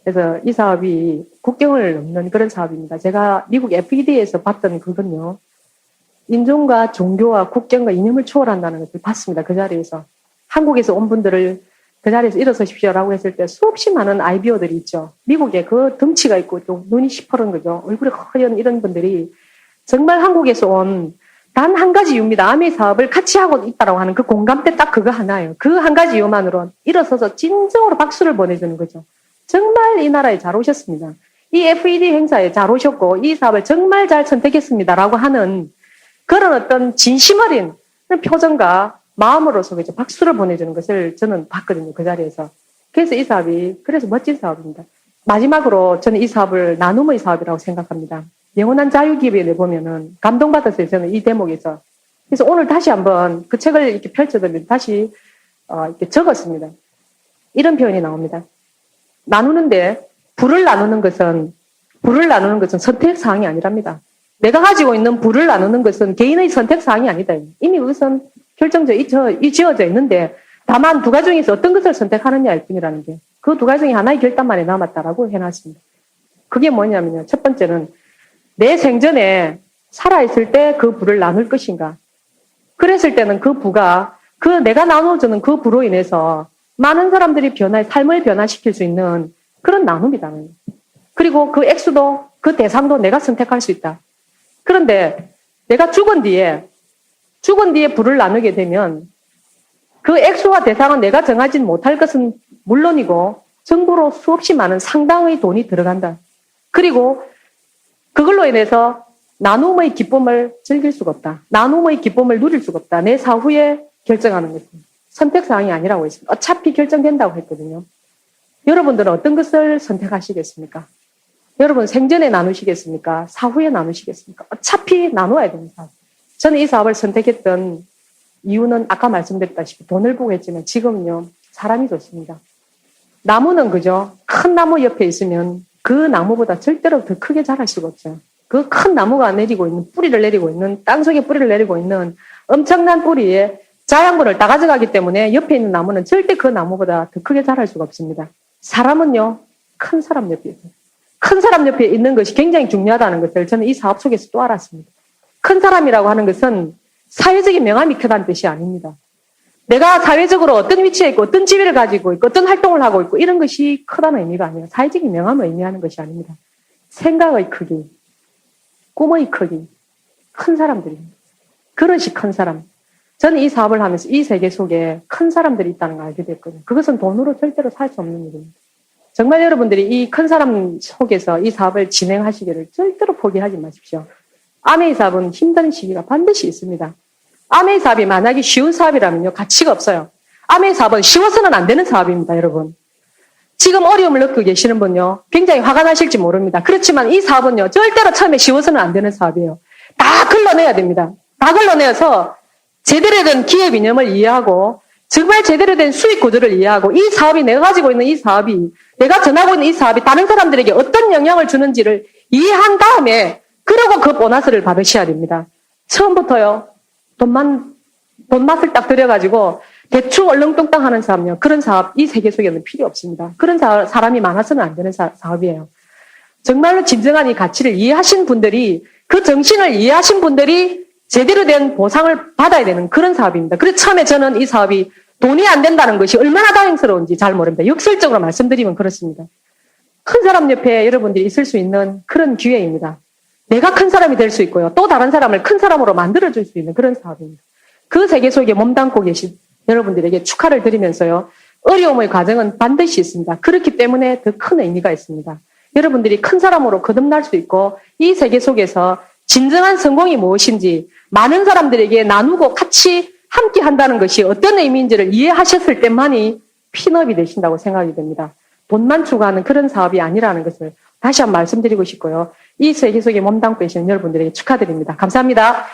그래서 이 사업이 국경을 넘는 그런 사업입니다. 제가 미국 FED에서 봤던 그건요. 인종과 종교와 국경과 이념을 초월한다는 것을 봤습니다. 그 자리에서. 한국에서 온 분들을 그 자리에서 일어서십시오라고 했을 때 수없이 많은 아이비어들이 있죠. 미국에 그 덩치가 있고 또 눈이 시퍼런 거죠. 얼굴이 허연 이런 분들이 정말 한국에서 온 단 한 가지 이유입니다. 아메 사업을 같이 하고 있다라고 하는 그 공감대 딱 그거 하나예요. 그 한 가지 이유만으로 일어서서 진정으로 박수를 보내주는 거죠. 정말 이 나라에 잘 오셨습니다. 이 FED 행사에 잘 오셨고 이 사업을 정말 잘 선택했습니다라고 하는 그런 어떤 진심 어린 표정과 마음으로서 그죠 박수를 보내주는 것을 저는 봤거든요. 그 자리에서. 그래서 이 사업이 그래서 멋진 사업입니다. 마지막으로 저는 이 사업을 나눔의 사업이라고 생각합니다. 영원한 자유기업에 내보면은 감동받았어요. 저는 이 대목에서. 그래서 오늘 다시 한번 그 책을 이렇게 펼쳐보면 다시 이렇게 적었습니다. 이런 표현이 나옵니다. 나누는데 부를 나누는 것은 선택사항이 아니랍니다. 내가 가지고 있는 부를 나누는 것은 개인의 선택사항이 아니다. 이미 그것은 지어져 있는데 다만 두 가지 중에서 어떤 것을 선택하느냐일 뿐이라는 게 그 두 가지 중에 하나의 결단만에 남았다라고 해놨습니다. 그게 뭐냐면요. 첫 번째는 내 생전에 살아있을 때 그 부를 나눌 것인가. 그랬을 때는 그 부가 내가 나눠주는 그 부로 인해서 많은 사람들이 삶을 변화시킬 수 있는 그런 나눔이다. 그리고 그 액수도 그 대상도 내가 선택할 수 있다. 그런데 내가 죽은 뒤에 부를 나누게 되면 그 액수와 대상은 내가 정하지 못할 것은 물론이고 정부로 수없이 많은 상당의 돈이 들어간다. 그리고 그걸로 인해서 나눔의 기쁨을 즐길 수가 없다. 나눔의 기쁨을 누릴 수가 없다. 내 사후에 결정하는 것은 선택사항이 아니라고 했습니다. 어차피 결정된다고 했거든요. 여러분들은 어떤 것을 선택하시겠습니까? 여러분 생전에 나누시겠습니까? 사후에 나누시겠습니까? 어차피 나눠야 되는 사업. 저는 이 사업을 선택했던 이유는 아까 말씀드렸다시피 돈을 보고 했지만 지금은요. 사람이 좋습니다. 나무는 그죠? 큰 나무 옆에 있으면 그 나무보다 절대로 더 크게 자랄 수가 없죠. 그 큰 나무가 뿌리를 내리고 있는 땅속에 뿌리를 내리고 있는 엄청난 뿌리에 자양분을 다 가져가기 때문에 옆에 있는 나무는 절대 그 나무보다 더 크게 자랄 수가 없습니다. 사람은요. 큰 사람 옆에 있어요. 큰 사람 옆에 있는 것이 굉장히 중요하다는 것을 저는 이 사업 속에서 또 알았습니다. 큰 사람이라고 하는 것은 사회적인 명함이 크다는 뜻이 아닙니다. 내가 사회적으로 어떤 위치에 있고 어떤 지위를 가지고 있고 어떤 활동을 하고 있고 이런 것이 크다는 의미가 아니에요. 사회적인 명함을 의미하는 것이 아닙니다. 생각의 크기, 꿈의 크기, 큰 사람들입니다. 그릇이 큰 사람. 저는 이 사업을 하면서 이 세계 속에 큰 사람들이 있다는 걸 알게 됐거든요. 그것은 돈으로 절대로 살 수 없는 일입니다. 정말 여러분들이 이 큰 사람 속에서 이 사업을 진행하시기를 절대로 포기하지 마십시오. 아메이 사업은 힘든 시기가 반드시 있습니다. 아메이 사업이 만약에 쉬운 사업이라면요. 가치가 없어요. 아메이 사업은 쉬워서는 안 되는 사업입니다. 여러분. 지금 어려움을 겪고 계시는 분요. 굉장히 화가 나실지 모릅니다. 그렇지만 이 사업은요. 절대로 처음에 쉬워서는 안 되는 사업이에요. 다 걸러내야 됩니다. 다 걸러내어서 제대로 된 기업 이념을 이해하고 정말 제대로 된 수익 구조를 이해하고 이 사업이 내가 가지고 있는 이 사업이 내가 전하고 있는 이 사업이 다른 사람들에게 어떤 영향을 주는지를 이해한 다음에 그리고 그 보너스를 받으셔야 됩니다. 처음부터요. 돈맛을 딱 들여가지고 대충 얼렁뚱땅 하는 사람요. 그런 사업 이 세계 속에는 필요 없습니다. 그런 사람이 많아서는 안 되는 사업이에요. 정말로 진정한 이 가치를 이해하신 분들이 그 정신을 이해하신 분들이 제대로 된 보상을 받아야 되는 그런 사업입니다. 그래서 처음에 저는 이 사업이 돈이 안 된다는 것이 얼마나 다행스러운지 잘 모릅니다. 역설적으로 말씀드리면 그렇습니다. 큰 사람 옆에 여러분들이 있을 수 있는 그런 기회입니다. 내가 큰 사람이 될 수 있고요. 또 다른 사람을 큰 사람으로 만들어줄 수 있는 그런 사업입니다. 그 세계 속에 몸담고 계신 여러분들에게 축하를 드리면서요. 어려움의 과정은 반드시 있습니다. 그렇기 때문에 더 큰 의미가 있습니다. 여러분들이 큰 사람으로 거듭날 수 있고 이 세계 속에서 진정한 성공이 무엇인지 많은 사람들에게 나누고 같이 함께 한다는 것이 어떤 의미인지를 이해하셨을 때만이 핀업이 되신다고 생각이 됩니다. 돈만 추구하는 그런 사업이 아니라는 것을 다시 한번 말씀드리고 싶고요. 이 세계 속에 몸담고 계시는 여러분들에게 축하드립니다. 감사합니다.